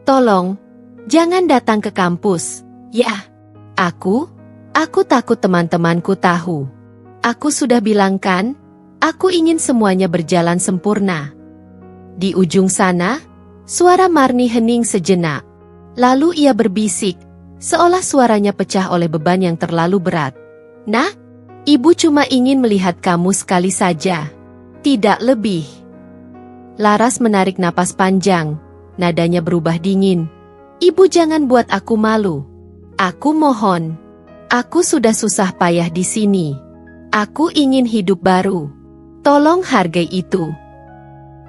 Tolong, jangan datang ke kampus. Ya, aku takut teman-temanku tahu. Aku sudah bilang kan, aku ingin semuanya berjalan sempurna. Di ujung sana, suara Marni hening sejenak. Lalu ia berbisik, seolah suaranya pecah oleh beban yang terlalu berat. Nah, ibu cuma ingin melihat kamu sekali saja. Tidak lebih. Laras menarik napas panjang, nadanya berubah dingin. Ibu jangan buat aku malu. Aku mohon. Aku sudah susah payah di sini. Aku ingin hidup baru. Tolong hargai itu.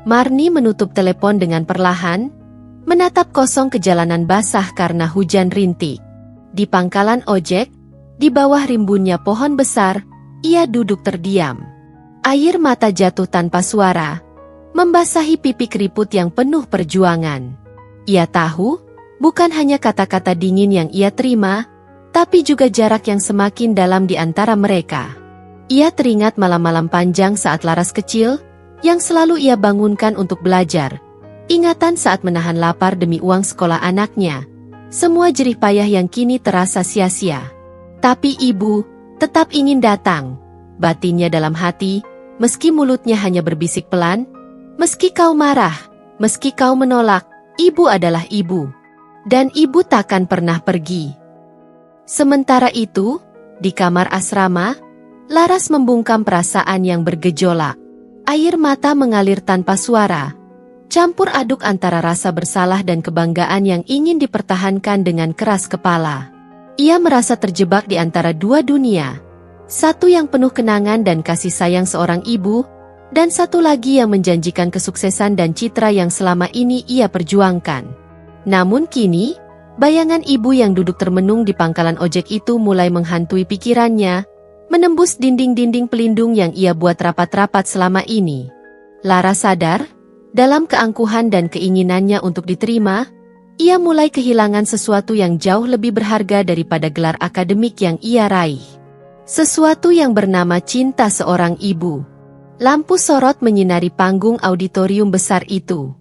Marni menutup telepon dengan perlahan, menatap kosong ke jalanan basah karena hujan rintik. Di pangkalan ojek, di bawah rimbunnya pohon besar, ia duduk terdiam. Air mata jatuh tanpa suara, membasahi pipi keriput yang penuh perjuangan. Ia tahu, bukan hanya kata-kata dingin yang ia terima, tapi juga jarak yang semakin dalam di antara mereka. Ia teringat malam-malam panjang saat Laras kecil, yang selalu ia bangunkan untuk belajar. Ingatan saat menahan lapar demi uang sekolah anaknya. Semua jerih payah yang kini terasa sia-sia. Tapi ibu tetap ingin datang. Batinnya dalam hati, meski mulutnya hanya berbisik pelan, meski kau marah, meski kau menolak, ibu adalah ibu. Dan ibu takkan pernah pergi. Sementara itu, Di kamar asrama, Laras membungkam perasaan yang bergejolak. Air mata mengalir tanpa suara, campur aduk antara rasa bersalah dan kebanggaan yang ingin dipertahankan dengan keras kepala. Ia merasa terjebak di antara dua dunia. Satu yang penuh kenangan dan kasih sayang seorang ibu, dan satu lagi yang menjanjikan kesuksesan dan citra yang selama ini ia perjuangkan. Namun kini, bayangan ibu yang duduk termenung di pangkalan ojek itu mulai menghantui pikirannya, menembus dinding-dinding pelindung yang ia buat rapat-rapat selama ini. Laras sadar, dalam keangkuhan dan keinginannya untuk diterima, ia mulai kehilangan sesuatu yang jauh lebih berharga daripada gelar akademik yang ia raih. Sesuatu yang bernama cinta seorang ibu. Lampu sorot menyinari panggung auditorium besar itu.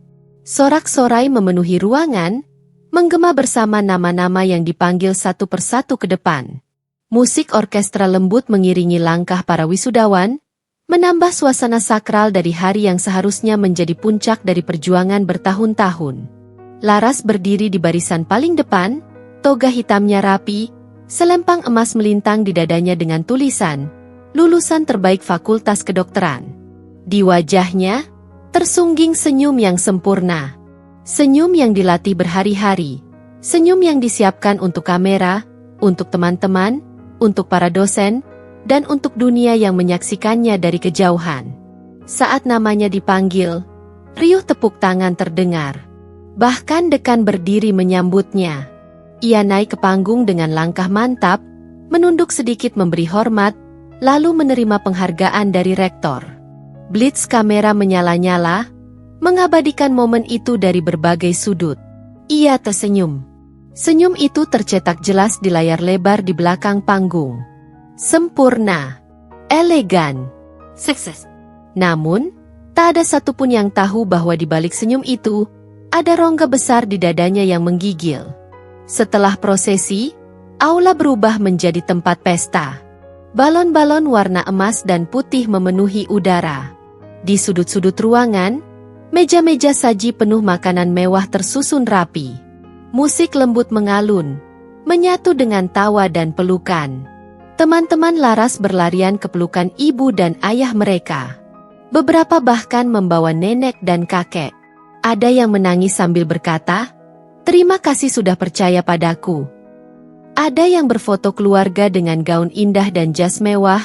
Sorak-sorai memenuhi ruangan, menggema bersama nama-nama yang dipanggil satu persatu ke depan. Musik orkestra lembut mengiringi langkah para wisudawan, menambah suasana sakral dari hari yang seharusnya menjadi puncak dari perjuangan bertahun-tahun. Laras berdiri di barisan paling depan, toga hitamnya rapi, selempang emas melintang di dadanya dengan tulisan, lulusan terbaik Fakultas Kedokteran. Di wajahnya, tersungging senyum yang sempurna. Senyum yang dilatih berhari-hari. Senyum yang disiapkan untuk kamera, untuk teman-teman, untuk para dosen, dan untuk dunia yang menyaksikannya dari kejauhan. Saat namanya dipanggil, riuh tepuk tangan terdengar. Bahkan dekan berdiri menyambutnya. Ia naik ke panggung dengan langkah mantap, menunduk sedikit memberi hormat, lalu menerima penghargaan dari rektor. Blitz kamera menyala-nyala, mengabadikan momen itu dari berbagai sudut. Ia tersenyum. Senyum itu tercetak jelas di layar lebar di belakang panggung. Sempurna, elegan, sukses. Namun, tak ada satupun yang tahu bahwa di balik senyum itu, ada rongga besar di dadanya yang menggigil. Setelah prosesi, aula berubah menjadi tempat pesta. Balon-balon warna emas dan putih memenuhi udara. Di sudut-sudut ruangan, meja-meja saji penuh makanan mewah tersusun rapi. Musik lembut mengalun, menyatu dengan tawa dan pelukan. Teman-teman Laras berlarian ke pelukan ibu dan ayah mereka. Beberapa bahkan membawa nenek dan kakek. Ada yang menangis sambil berkata, "Terima kasih sudah percaya padaku." Ada yang berfoto keluarga dengan gaun indah dan jas mewah,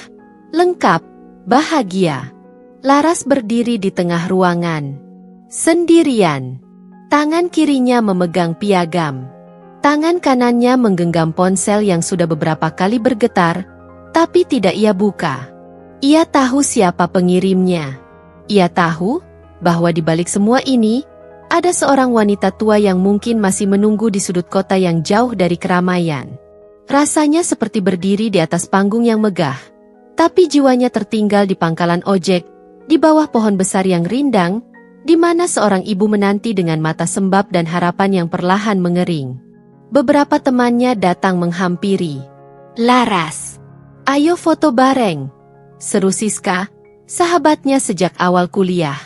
lengkap, bahagia. Laras berdiri di tengah ruangan, sendirian. Tangan kirinya memegang piagam. Tangan kanannya menggenggam ponsel yang sudah beberapa kali bergetar, tapi tidak ia buka. Ia tahu siapa pengirimnya. Ia tahu bahwa di balik semua ini, ada seorang wanita tua yang mungkin masih menunggu di sudut kota yang jauh dari keramaian. Rasanya seperti berdiri di atas panggung yang megah, tapi jiwanya tertinggal di pangkalan ojek, di bawah pohon besar yang rindang, di mana seorang ibu menanti dengan mata sembab dan harapan yang perlahan mengering. Beberapa temannya datang menghampiri. "Laras, ayo foto bareng," seru Siska, sahabatnya sejak awal kuliah.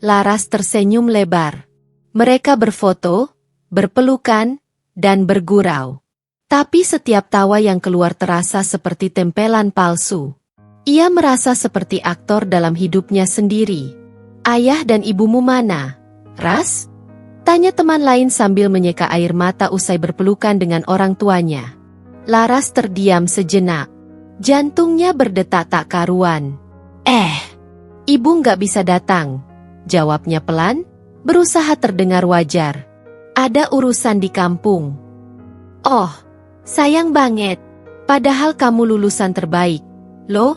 Laras tersenyum lebar. Mereka berfoto, berpelukan, dan bergurau. Tapi setiap tawa yang keluar terasa seperti tempelan palsu. Ia merasa seperti aktor dalam hidupnya sendiri. "Ayah dan ibumu mana, Ras?" tanya teman lain sambil menyeka air mata usai berpelukan dengan orang tuanya. Laras terdiam sejenak. Jantungnya berdetak tak karuan. Ibu nggak bisa datang," jawabnya pelan, berusaha terdengar wajar. "Ada urusan di kampung." "Oh, sayang banget. Padahal kamu lulusan terbaik." "Loh?"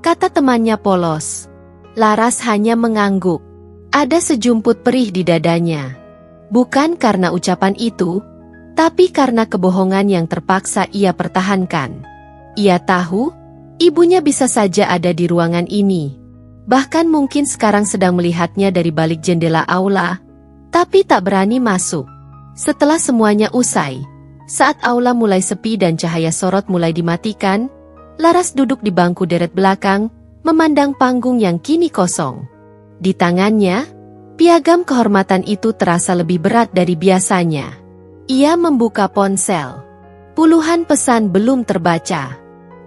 kata temannya polos. Laras hanya mengangguk. Ada sejumput perih di dadanya. Bukan karena ucapan itu, tapi karena kebohongan yang terpaksa ia pertahankan. Ia tahu, ibunya bisa saja ada di ruangan ini. Bahkan mungkin sekarang sedang melihatnya dari balik jendela aula, tapi tak berani masuk. Setelah semuanya usai, saat aula mulai sepi dan cahaya sorot mulai dimatikan, Laras duduk di bangku deret belakang, memandang panggung yang kini kosong. Di tangannya, piagam kehormatan itu terasa lebih berat dari biasanya. Ia membuka ponsel. Puluhan pesan belum terbaca.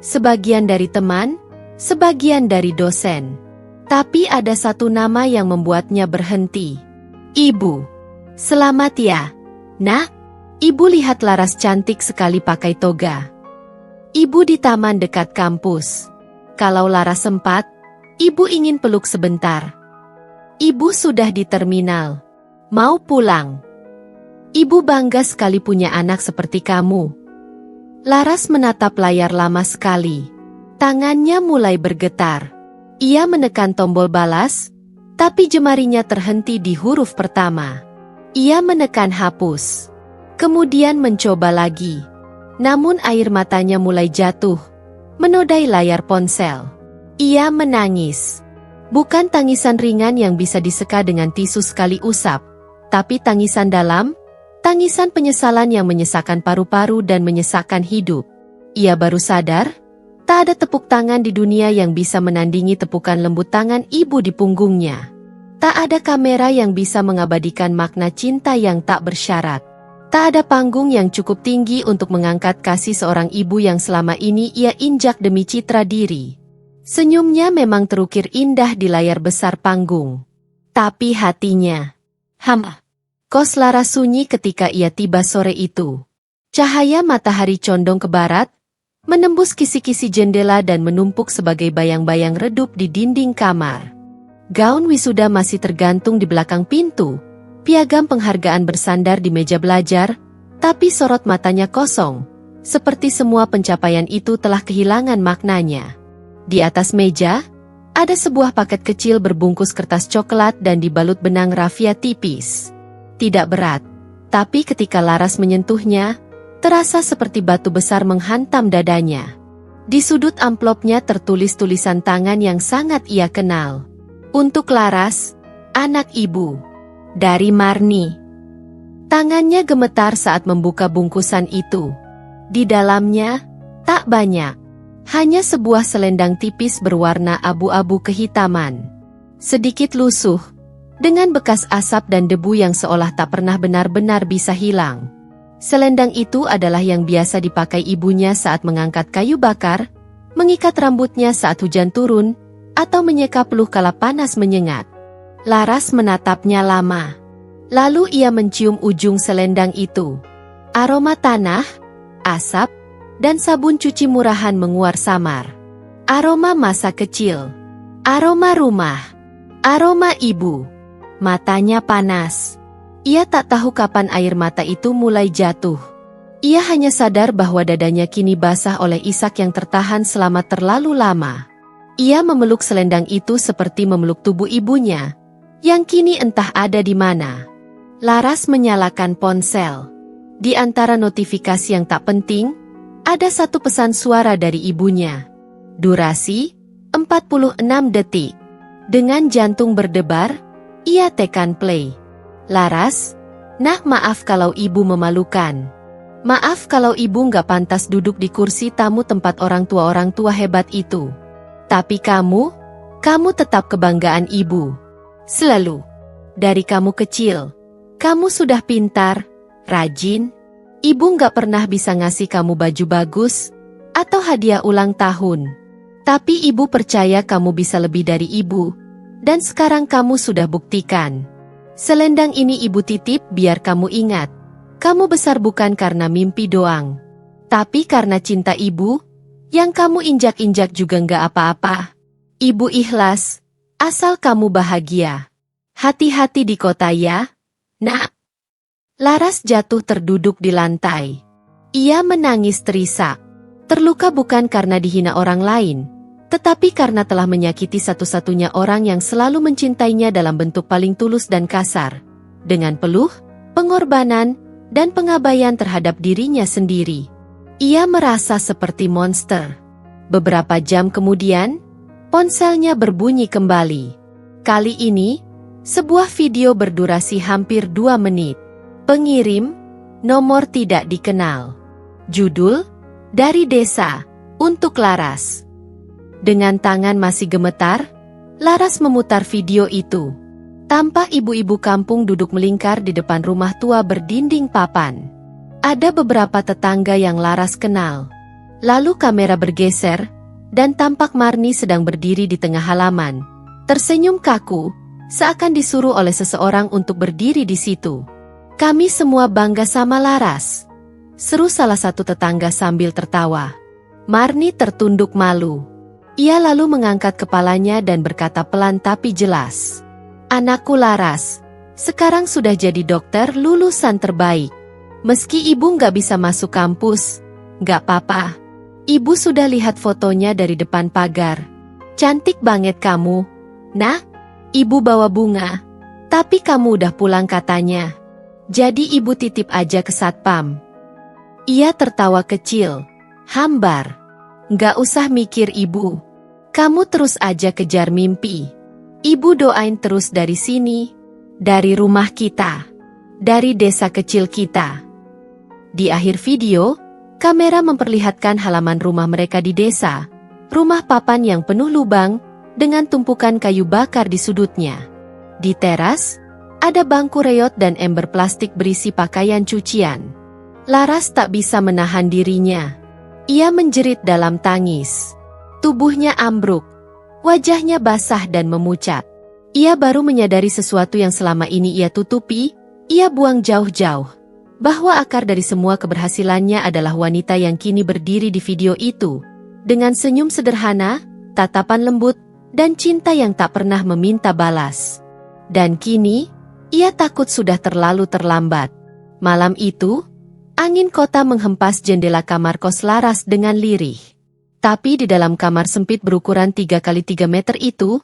sebagian dari teman, sebagian dari dosen. Tapi ada satu nama yang membuatnya berhenti. Ibu. Selamat ya, Nak. Ibu lihat Laras cantik sekali pakai toga. Ibu di taman dekat kampus. Kalau Laras sempat, ibu ingin peluk sebentar. Ibu sudah di terminal. Mau pulang. Ibu bangga sekali punya anak seperti kamu. Laras menatap layar lama sekali. Tangannya mulai bergetar. Ia menekan tombol balas, tapi jemarinya terhenti di huruf pertama. Ia menekan hapus. Kemudian mencoba lagi. Namun air matanya mulai jatuh, menodai layar ponsel. Ia menangis. Bukan tangisan ringan yang bisa diseka dengan tisu sekali usap, tapi tangisan dalam, tangisan penyesalan yang menyesakkan paru-paru dan menyesakkan hidup. Ia baru sadar, tak ada tepuk tangan di dunia yang bisa menandingi tepukan lembut tangan ibu di punggungnya. Tak ada kamera yang bisa mengabadikan makna cinta yang tak bersyarat. Tak ada panggung yang cukup tinggi untuk mengangkat kasih seorang ibu yang selama ini ia injak demi citra diri. Senyumnya memang terukir indah di layar besar panggung. Tapi hatinya, kos Laras sunyi ketika ia tiba sore itu. Cahaya matahari condong ke barat, menembus kisi-kisi jendela dan menumpuk sebagai bayang-bayang redup di dinding kamar. Gaun wisuda masih tergantung di belakang pintu, piagam penghargaan bersandar di meja belajar, tapi sorot matanya kosong, seperti semua pencapaian itu telah kehilangan maknanya. Di atas meja, ada sebuah paket kecil berbungkus kertas coklat dan dibalut benang rafia tipis. Tidak berat, tapi ketika Laras menyentuhnya, terasa seperti batu besar menghantam dadanya. Di sudut amplopnya tertulis tulisan tangan yang sangat ia kenal. Untuk Laras, anak ibu. Dari Marni. Tangannya gemetar saat membuka bungkusan itu. Di dalamnya, tak banyak. Hanya sebuah selendang tipis berwarna abu-abu kehitaman. Sedikit lusuh, dengan bekas asap dan debu yang seolah tak pernah benar-benar bisa hilang. Selendang itu adalah yang biasa dipakai ibunya saat mengangkat kayu bakar, mengikat rambutnya saat hujan turun, atau menyeka peluh kala panas menyengat. Laras menatapnya lama. Lalu ia mencium ujung selendang itu. Aroma tanah, asap, dan sabun cuci murahan menguar samar. Aroma masa kecil. Aroma rumah. Aroma ibu. Matanya panas. Ia tak tahu kapan air mata itu mulai jatuh. Ia hanya sadar bahwa dadanya kini basah oleh isak yang tertahan selama terlalu lama. Ia memeluk selendang itu seperti memeluk tubuh ibunya, yang kini entah ada di mana. Laras menyalakan ponsel. Di antara notifikasi yang tak penting, ada satu pesan suara dari ibunya. Durasi, 46 detik. Dengan jantung berdebar, ia tekan play. Laras, nah maaf kalau ibu memalukan. Maaf kalau ibu nggak pantas duduk di kursi tamu tempat orang tua hebat itu. Tapi kamu tetap kebanggaan ibu. Selalu. Dari kamu kecil, kamu sudah pintar, rajin. Ibu nggak pernah bisa ngasih kamu baju bagus, atau hadiah ulang tahun. Tapi ibu percaya kamu bisa lebih dari ibu, dan sekarang kamu sudah buktikan. Selendang ini ibu titip biar kamu ingat. Kamu besar bukan karena mimpi doang, tapi karena cinta ibu, yang kamu injak-injak juga nggak apa-apa. Ibu ikhlas, asal kamu bahagia. Hati-hati di kota ya, Nak. Laras jatuh terduduk di lantai. Ia menangis terisak. Terluka bukan karena dihina orang lain, tetapi karena telah menyakiti satu-satunya orang yang selalu mencintainya dalam bentuk paling tulus dan kasar. Dengan peluh, pengorbanan, dan pengabaian terhadap dirinya sendiri. Ia merasa seperti monster. Beberapa jam kemudian, ponselnya berbunyi kembali. Kali ini, sebuah video berdurasi hampir 2 menit. Pengirim, nomor tidak dikenal. Judul, Dari Desa, untuk Laras. Dengan tangan masih gemetar, Laras memutar video itu. Tampak ibu-ibu kampung duduk melingkar di depan rumah tua berdinding papan. Ada beberapa tetangga yang Laras kenal. Lalu kamera bergeser, dan tampak Marni sedang berdiri di tengah halaman. Tersenyum kaku, seakan disuruh oleh seseorang untuk berdiri di situ. "Kami semua bangga sama Laras," seru salah satu tetangga sambil tertawa. Marni tertunduk malu. Ia lalu mengangkat kepalanya dan berkata pelan tapi jelas, "Anakku Laras, sekarang sudah jadi dokter lulusan terbaik. Meski ibu nggak bisa masuk kampus, nggak apa-apa. Ibu sudah lihat fotonya dari depan pagar. Cantik banget kamu. Nah, ibu bawa bunga. Tapi kamu udah pulang katanya. Jadi ibu titip aja ke satpam." Ia tertawa kecil, hambar. "Nggak usah mikir ibu. Kamu terus aja kejar mimpi. Ibu doain terus dari sini, dari rumah kita, dari desa kecil kita." Di akhir video, kamera memperlihatkan halaman rumah mereka di desa, rumah papan yang penuh lubang, dengan tumpukan kayu bakar di sudutnya. Di teras, ada bangku reot dan ember plastik berisi pakaian cucian. Laras tak bisa menahan dirinya. Ia menjerit dalam tangis. Tubuhnya ambruk, wajahnya basah dan memucat. Ia baru menyadari sesuatu yang selama ini ia tutupi, ia buang jauh-jauh. Bahwa akar dari semua keberhasilannya adalah wanita yang kini berdiri di video itu. Dengan senyum sederhana, tatapan lembut, dan cinta yang tak pernah meminta balas. Dan kini, ia takut sudah terlalu terlambat. Malam itu, angin kota menghempas jendela kamar kos Laras dengan lirih. Tapi di dalam kamar sempit berukuran 3x3 meter itu,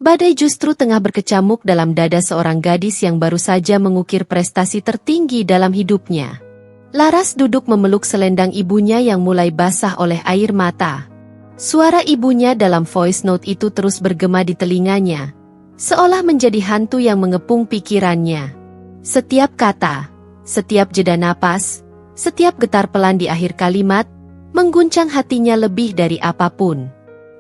badai justru tengah berkecamuk dalam dada seorang gadis yang baru saja mengukir prestasi tertinggi dalam hidupnya. Laras duduk memeluk selendang ibunya yang mulai basah oleh air mata. Suara ibunya dalam voice note itu terus bergema di telinganya, seolah menjadi hantu yang mengepung pikirannya. Setiap kata, setiap jeda napas, setiap getar pelan di akhir kalimat, mengguncang hatinya lebih dari apapun.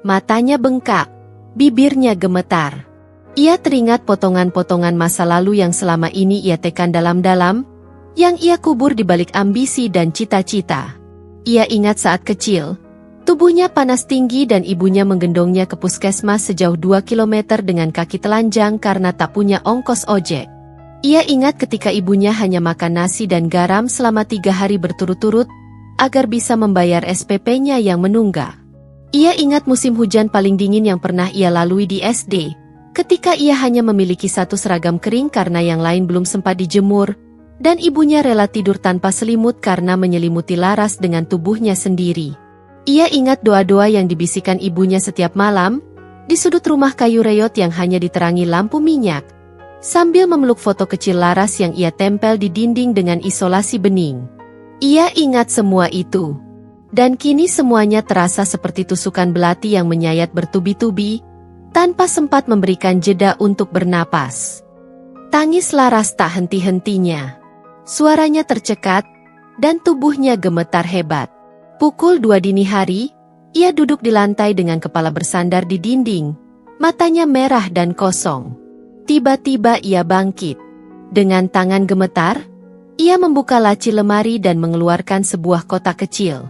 Matanya bengkak, bibirnya gemetar. Ia teringat potongan-potongan masa lalu yang selama ini ia tekan dalam-dalam, yang ia kubur di balik ambisi dan cita-cita. Ia ingat saat kecil, tubuhnya panas tinggi dan ibunya menggendongnya ke puskesmas sejauh 2 kilometer dengan kaki telanjang karena tak punya ongkos ojek. Ia ingat ketika ibunya hanya makan nasi dan garam selama 3 hari berturut-turut, agar bisa membayar SPP-nya yang menunggak. Ia ingat musim hujan paling dingin yang pernah ia lalui di SD, ketika ia hanya memiliki satu seragam kering karena yang lain belum sempat dijemur, dan ibunya rela tidur tanpa selimut karena menyelimuti Laras dengan tubuhnya sendiri. Ia ingat doa-doa yang dibisikkan ibunya setiap malam, di sudut rumah kayu reot yang hanya diterangi lampu minyak, sambil memeluk foto kecil Laras yang ia tempel di dinding dengan isolasi bening. Ia ingat semua itu. Dan kini semuanya terasa seperti tusukan belati yang menyayat bertubi-tubi, tanpa sempat memberikan jeda untuk bernapas. Tangis Laras tak henti-hentinya. Suaranya tercekat, dan tubuhnya gemetar hebat. Pukul 2 dini hari, ia duduk di lantai dengan kepala bersandar di dinding, matanya merah dan kosong. Tiba-tiba ia bangkit. Dengan tangan gemetar, ia membuka laci lemari dan mengeluarkan sebuah kotak kecil.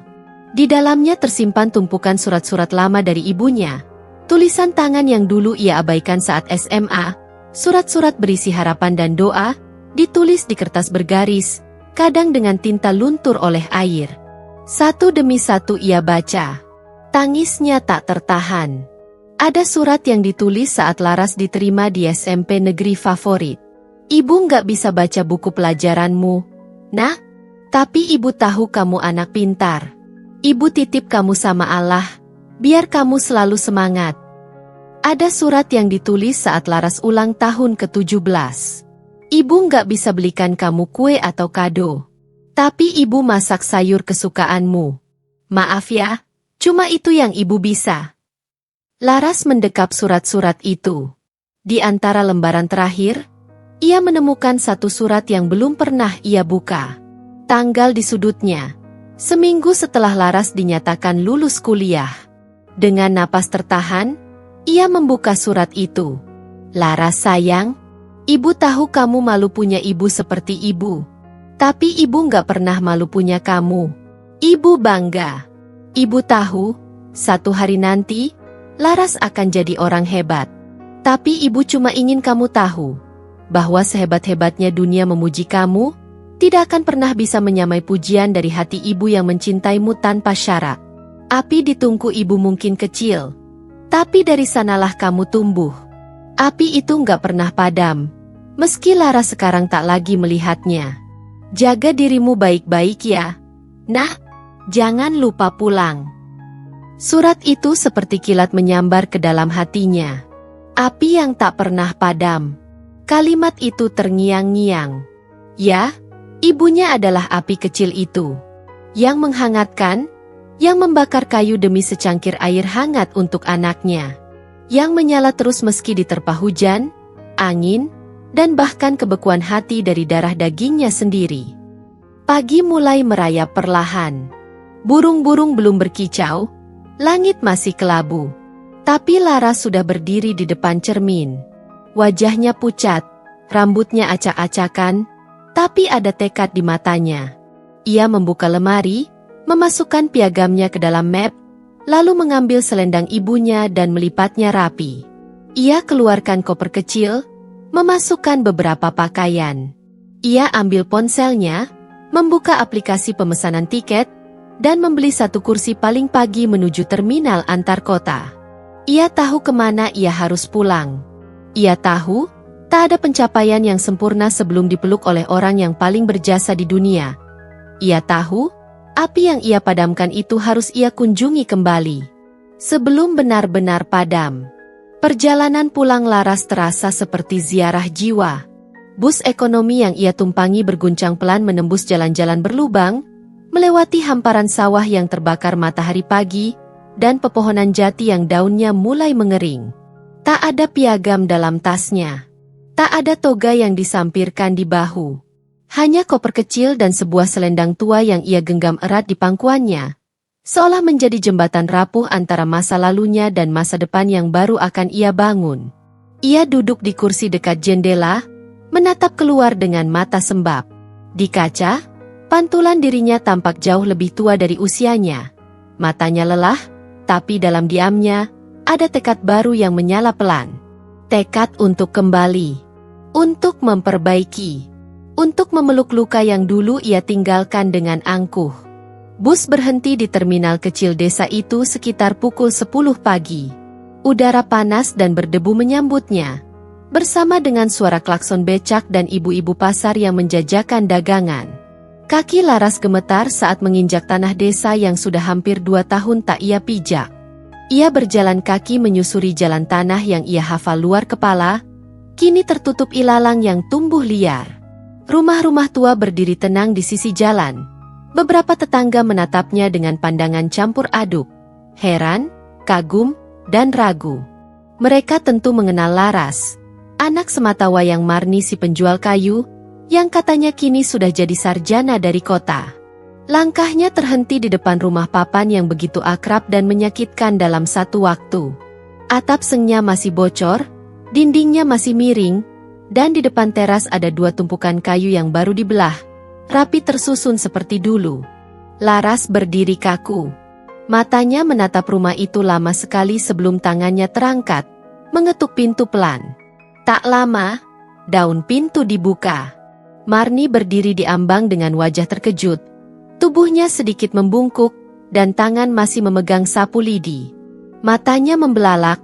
Di dalamnya tersimpan tumpukan surat-surat lama dari ibunya, tulisan tangan yang dulu ia abaikan saat SMA, surat-surat berisi harapan dan doa, ditulis di kertas bergaris, kadang dengan tinta luntur oleh air. Satu demi satu ia baca. Tangisnya tak tertahan. Ada surat yang ditulis saat Laras diterima di SMP negeri favorit. "Ibu nggak bisa baca buku pelajaranmu, nah, tapi ibu tahu kamu anak pintar. Ibu titip kamu sama Allah, biar kamu selalu semangat." Ada surat yang ditulis saat Laras ulang tahun ke-17. "Ibu nggak bisa belikan kamu kue atau kado, tapi ibu masak sayur kesukaanmu. Maaf ya, cuma itu yang ibu bisa." Laras mendekap surat-surat itu. Di antara lembaran terakhir, ia menemukan satu surat yang belum pernah ia buka. Tanggal di sudutnya. Seminggu setelah Laras dinyatakan lulus kuliah. Dengan napas tertahan, ia membuka surat itu. "Laras sayang, ibu tahu kamu malu punya ibu seperti ibu. Tapi ibu nggak pernah malu punya kamu. Ibu bangga. Ibu tahu, satu hari nanti, Laras akan jadi orang hebat. Tapi ibu cuma ingin kamu tahu, bahwa sehebat-hebatnya dunia memuji kamu, tidak akan pernah bisa menyamai pujian dari hati ibu yang mencintaimu tanpa syarat. Api di tungku ibu mungkin kecil, tapi dari sanalah kamu tumbuh. Api itu nggak pernah padam, meski Laras sekarang tak lagi melihatnya. Jaga dirimu baik-baik ya. Nah, jangan lupa pulang. Surat itu seperti kilat menyambar ke dalam hatinya. Api yang tak pernah padam. Kalimat itu terngiang-ngiang. Ya, ibunya adalah api kecil itu, yang menghangatkan, yang membakar kayu demi secangkir air hangat untuk anaknya, yang menyala terus meski diterpa hujan, angin, dan bahkan kebekuan hati dari darah dagingnya sendiri. Pagi mulai merayap perlahan. Burung-burung belum berkicau, langit masih kelabu. Tapi Laras sudah berdiri di depan cermin. Wajahnya pucat, rambutnya acak-acakan, tapi ada tekad di matanya. Ia membuka lemari, memasukkan piagamnya ke dalam map, lalu mengambil selendang ibunya dan melipatnya rapi. Ia keluarkan koper kecil, memasukkan beberapa pakaian. Ia ambil ponselnya, membuka aplikasi pemesanan tiket, dan membeli satu kursi paling pagi menuju terminal antar kota. Ia tahu kemana ia harus pulang. Ia tahu, tak ada pencapaian yang sempurna sebelum dipeluk oleh orang yang paling berjasa di dunia. Ia tahu, api yang ia padamkan itu harus ia kunjungi kembali. Sebelum benar-benar padam. Perjalanan pulang Laras terasa seperti ziarah jiwa. Bus ekonomi yang ia tumpangi berguncang pelan menembus jalan-jalan berlubang, melewati hamparan sawah yang terbakar matahari pagi, dan pepohonan jati yang daunnya mulai mengering. Tak ada piagam dalam tasnya. Tak ada toga yang disampirkan di bahu. Hanya koper kecil dan sebuah selendang tua yang ia genggam erat di pangkuannya. Seolah menjadi jembatan rapuh antara masa lalunya dan masa depan yang baru akan ia bangun. Ia duduk di kursi dekat jendela, menatap keluar dengan mata sembab. Di kaca, pantulan dirinya tampak jauh lebih tua dari usianya. Matanya lelah, tapi dalam diamnya, ada tekad baru yang menyala pelan. Tekad untuk kembali. Untuk memperbaiki. Untuk memeluk luka yang dulu ia tinggalkan dengan angkuh. Bus berhenti di terminal kecil desa itu sekitar pukul 10 pagi. Udara panas dan berdebu menyambutnya. Bersama dengan suara klakson becak dan ibu-ibu pasar yang menjajakan dagangan. Kaki Laras gemetar saat menginjak tanah desa yang sudah hampir 2 tahun tak ia pijak. Ia berjalan kaki menyusuri jalan tanah yang ia hafal luar kepala, kini tertutup ilalang yang tumbuh liar. Rumah-rumah tua berdiri tenang di sisi jalan. Beberapa tetangga menatapnya dengan pandangan campur aduk, heran, kagum, dan ragu. Mereka tentu mengenal Laras, anak sematawayang Marni si penjual kayu, yang katanya kini sudah jadi sarjana dari kota. Langkahnya terhenti di depan rumah papan yang begitu akrab dan menyakitkan dalam satu waktu. Atap sengnya masih bocor, dindingnya masih miring, dan di depan teras ada 2 tumpukan kayu yang baru dibelah, rapi tersusun seperti dulu. Laras berdiri kaku. Matanya menatap rumah itu lama sekali sebelum tangannya terangkat, mengetuk pintu pelan. Tak lama, daun pintu dibuka. Marni berdiri di ambang dengan wajah terkejut. Tubuhnya sedikit membungkuk, dan tangan masih memegang sapu lidi. Matanya membelalak,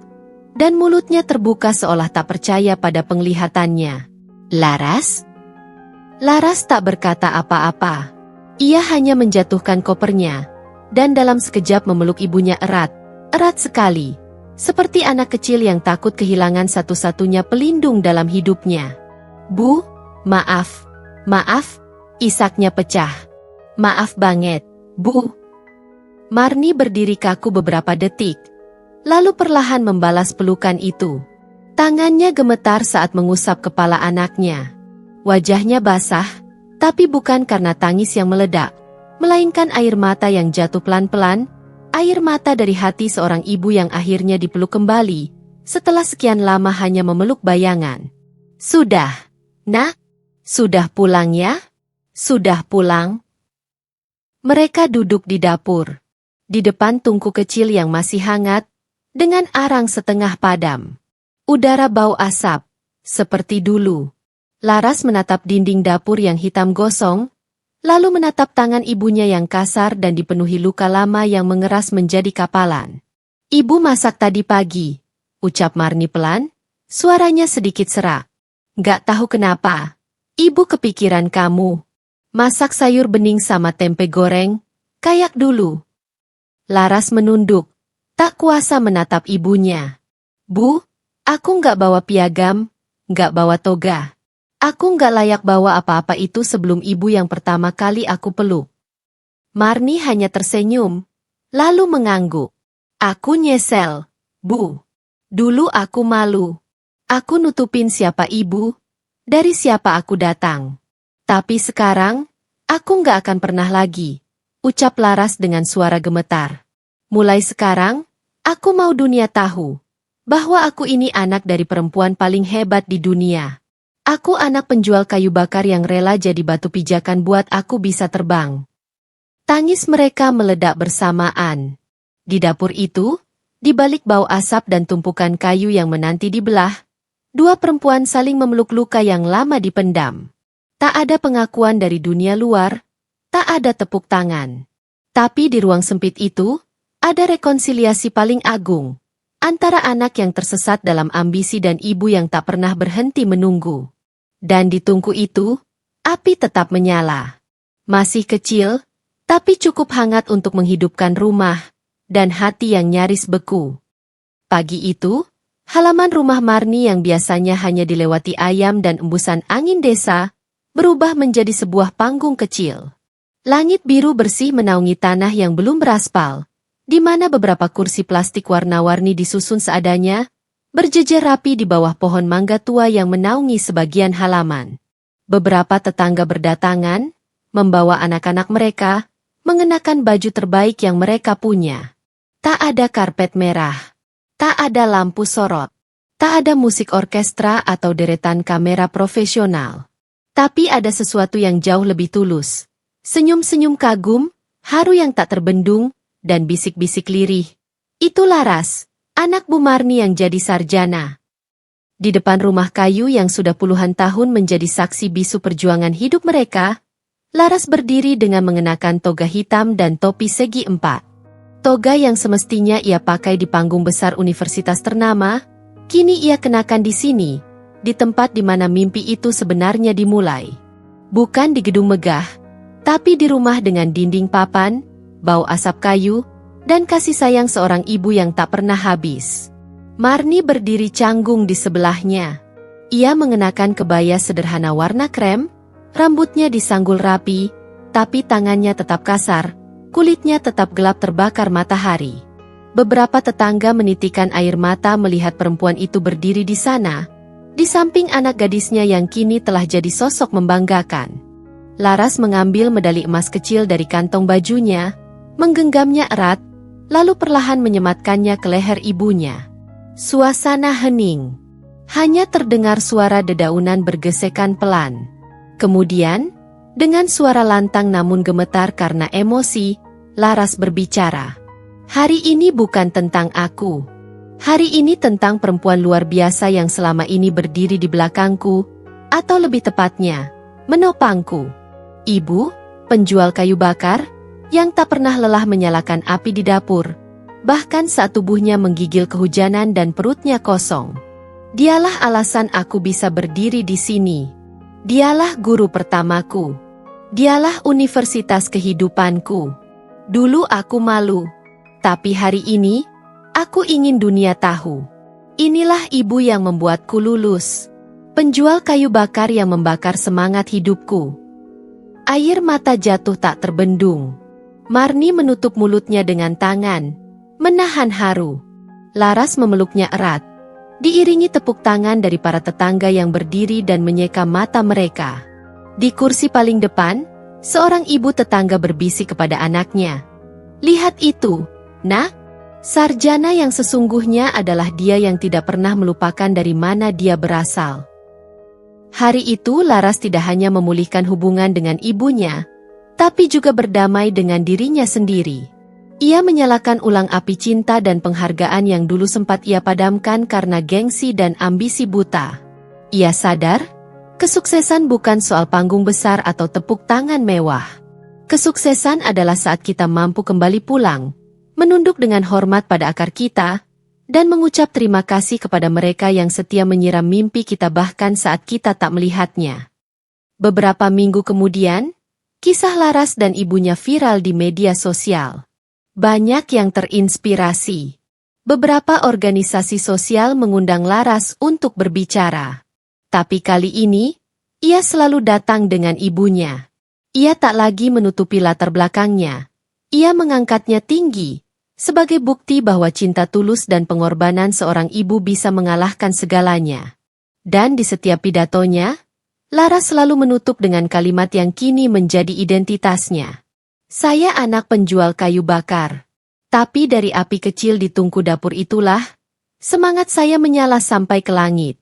dan mulutnya terbuka seolah tak percaya pada penglihatannya. Laras? Laras tak berkata apa-apa. Ia hanya menjatuhkan kopernya, dan dalam sekejap memeluk ibunya erat, erat sekali. Seperti anak kecil yang takut kehilangan satu-satunya pelindung dalam hidupnya. Bu, maaf, isaknya pecah. Maaf banget, Bu. Marni berdiri kaku beberapa detik, lalu perlahan membalas pelukan itu. Tangannya gemetar saat mengusap kepala anaknya. Wajahnya basah, tapi bukan karena tangis yang meledak, melainkan air mata yang jatuh pelan-pelan, air mata dari hati seorang ibu yang akhirnya dipeluk kembali, setelah sekian lama hanya memeluk bayangan. Sudah, Nak? Sudah pulang ya? Sudah pulang? Mereka duduk di dapur. di depan tungku kecil yang masih hangat, dengan arang setengah padam. Udara bau asap, seperti dulu. Laras menatap dinding dapur yang hitam gosong, lalu menatap tangan ibunya yang kasar dan dipenuhi luka lama yang mengeras menjadi kapalan. "Ibu masak tadi pagi," ucap Marni pelan, suaranya sedikit serak. "Gak tahu kenapa. Ibu kepikiran kamu. Masak sayur bening sama tempe goreng, kayak dulu." Laras menunduk, tak kuasa menatap ibunya. "Bu, aku gak bawa piagam, gak bawa toga. Aku gak layak bawa apa-apa itu sebelum ibu yang pertama kali aku peluk." Marni hanya tersenyum, lalu mengangguk. "Aku nyesel, Bu. Dulu aku malu. Aku nutupin siapa ibu, dari siapa aku datang. Tapi sekarang, aku gak akan pernah lagi," ucap Laras dengan suara gemetar. "Mulai sekarang, aku mau dunia tahu bahwa aku ini anak dari perempuan paling hebat di dunia. Aku anak penjual kayu bakar yang rela jadi batu pijakan buat aku bisa terbang." Tangis mereka meledak bersamaan. Di dapur itu, di balik bau asap dan tumpukan kayu yang menanti dibelah, dua perempuan saling memeluk luka yang lama dipendam. Tak ada pengakuan dari dunia luar, tak ada tepuk tangan. Tapi di ruang sempit itu, ada rekonsiliasi paling agung antara anak yang tersesat dalam ambisi dan ibu yang tak pernah berhenti menunggu. Dan di tungku itu, api tetap menyala. Masih kecil, tapi cukup hangat untuk menghidupkan rumah dan hati yang nyaris beku. Pagi itu, halaman rumah Marni yang biasanya hanya dilewati ayam dan embusan angin desa, berubah menjadi sebuah panggung kecil. Langit biru bersih menaungi tanah yang belum beraspal, di mana beberapa kursi plastik warna-warni disusun seadanya, berjejer rapi di bawah pohon mangga tua yang menaungi sebagian halaman. Beberapa tetangga berdatangan, membawa anak-anak mereka, mengenakan baju terbaik yang mereka punya. Tak ada karpet merah, tak ada lampu sorot, tak ada musik orkestra atau deretan kamera profesional. Tapi ada sesuatu yang jauh lebih tulus. Senyum-senyum kagum, haru yang tak terbendung, dan bisik-bisik lirih. "Itu Laras, anak Bu Marni yang jadi sarjana." Di depan rumah kayu yang sudah puluhan tahun menjadi saksi bisu perjuangan hidup mereka, Laras berdiri dengan mengenakan toga hitam dan topi segi empat. Toga yang semestinya ia pakai di panggung besar universitas ternama, kini ia kenakan di sini, di tempat di mana mimpi itu sebenarnya dimulai. Bukan di gedung megah, tapi di rumah dengan dinding papan, bau asap kayu, dan kasih sayang seorang ibu yang tak pernah habis. Marni berdiri canggung di sebelahnya. Ia mengenakan kebaya sederhana warna krem, rambutnya disanggul rapi, tapi tangannya tetap kasar, kulitnya tetap gelap terbakar matahari. Beberapa tetangga menitikan air mata melihat perempuan itu berdiri di sana, di samping anak gadisnya yang kini telah jadi sosok membanggakan. Laras mengambil medali emas kecil dari kantong bajunya, menggenggamnya erat, lalu perlahan menyematkannya ke leher ibunya. Suasana hening. Hanya terdengar suara dedaunan bergesekan pelan. Kemudian, dengan suara lantang namun gemetar karena emosi, Laras berbicara. "Hari ini bukan tentang aku. Hari ini tentang perempuan luar biasa yang selama ini berdiri di belakangku, atau lebih tepatnya, menopangku. Ibu, penjual kayu bakar, yang tak pernah lelah menyalakan api di dapur, bahkan saat tubuhnya menggigil kehujanan dan perutnya kosong. Dialah alasan aku bisa berdiri di sini. Dialah guru pertamaku. Dialah universitas kehidupanku. Dulu aku malu, tapi hari ini, aku ingin dunia tahu. Inilah ibu yang membuatku lulus. Penjual kayu bakar yang membakar semangat hidupku." Air mata jatuh tak terbendung. Marni menutup mulutnya dengan tangan, menahan haru. Laras memeluknya erat, diiringi tepuk tangan dari para tetangga yang berdiri dan menyeka mata mereka. Di kursi paling depan, seorang ibu tetangga berbisik kepada anaknya. "Lihat itu, Nak. Sarjana yang sesungguhnya adalah dia yang tidak pernah melupakan dari mana dia berasal." Hari itu Laras tidak hanya memulihkan hubungan dengan ibunya, tapi juga berdamai dengan dirinya sendiri. Ia menyalakan ulang api cinta dan penghargaan yang dulu sempat ia padamkan karena gengsi dan ambisi buta. Ia sadar, kesuksesan bukan soal panggung besar atau tepuk tangan mewah. Kesuksesan adalah saat kita mampu kembali pulang, menunduk dengan hormat pada akar kita, dan mengucap terima kasih kepada mereka yang setia menyiram mimpi kita bahkan saat kita tak melihatnya. Beberapa minggu kemudian, kisah Laras dan ibunya viral di media sosial. Banyak yang terinspirasi. Beberapa organisasi sosial mengundang Laras untuk berbicara. Tapi kali ini, ia selalu datang dengan ibunya. Ia tak lagi menutupi latar belakangnya. Ia mengangkatnya tinggi, sebagai bukti bahwa cinta tulus dan pengorbanan seorang ibu bisa mengalahkan segalanya. Dan di setiap pidatonya, Laras selalu menutup dengan kalimat yang kini menjadi identitasnya. Saya anak penjual kayu bakar. Tapi dari api kecil di tungku dapur itulah, semangat saya menyala sampai ke langit.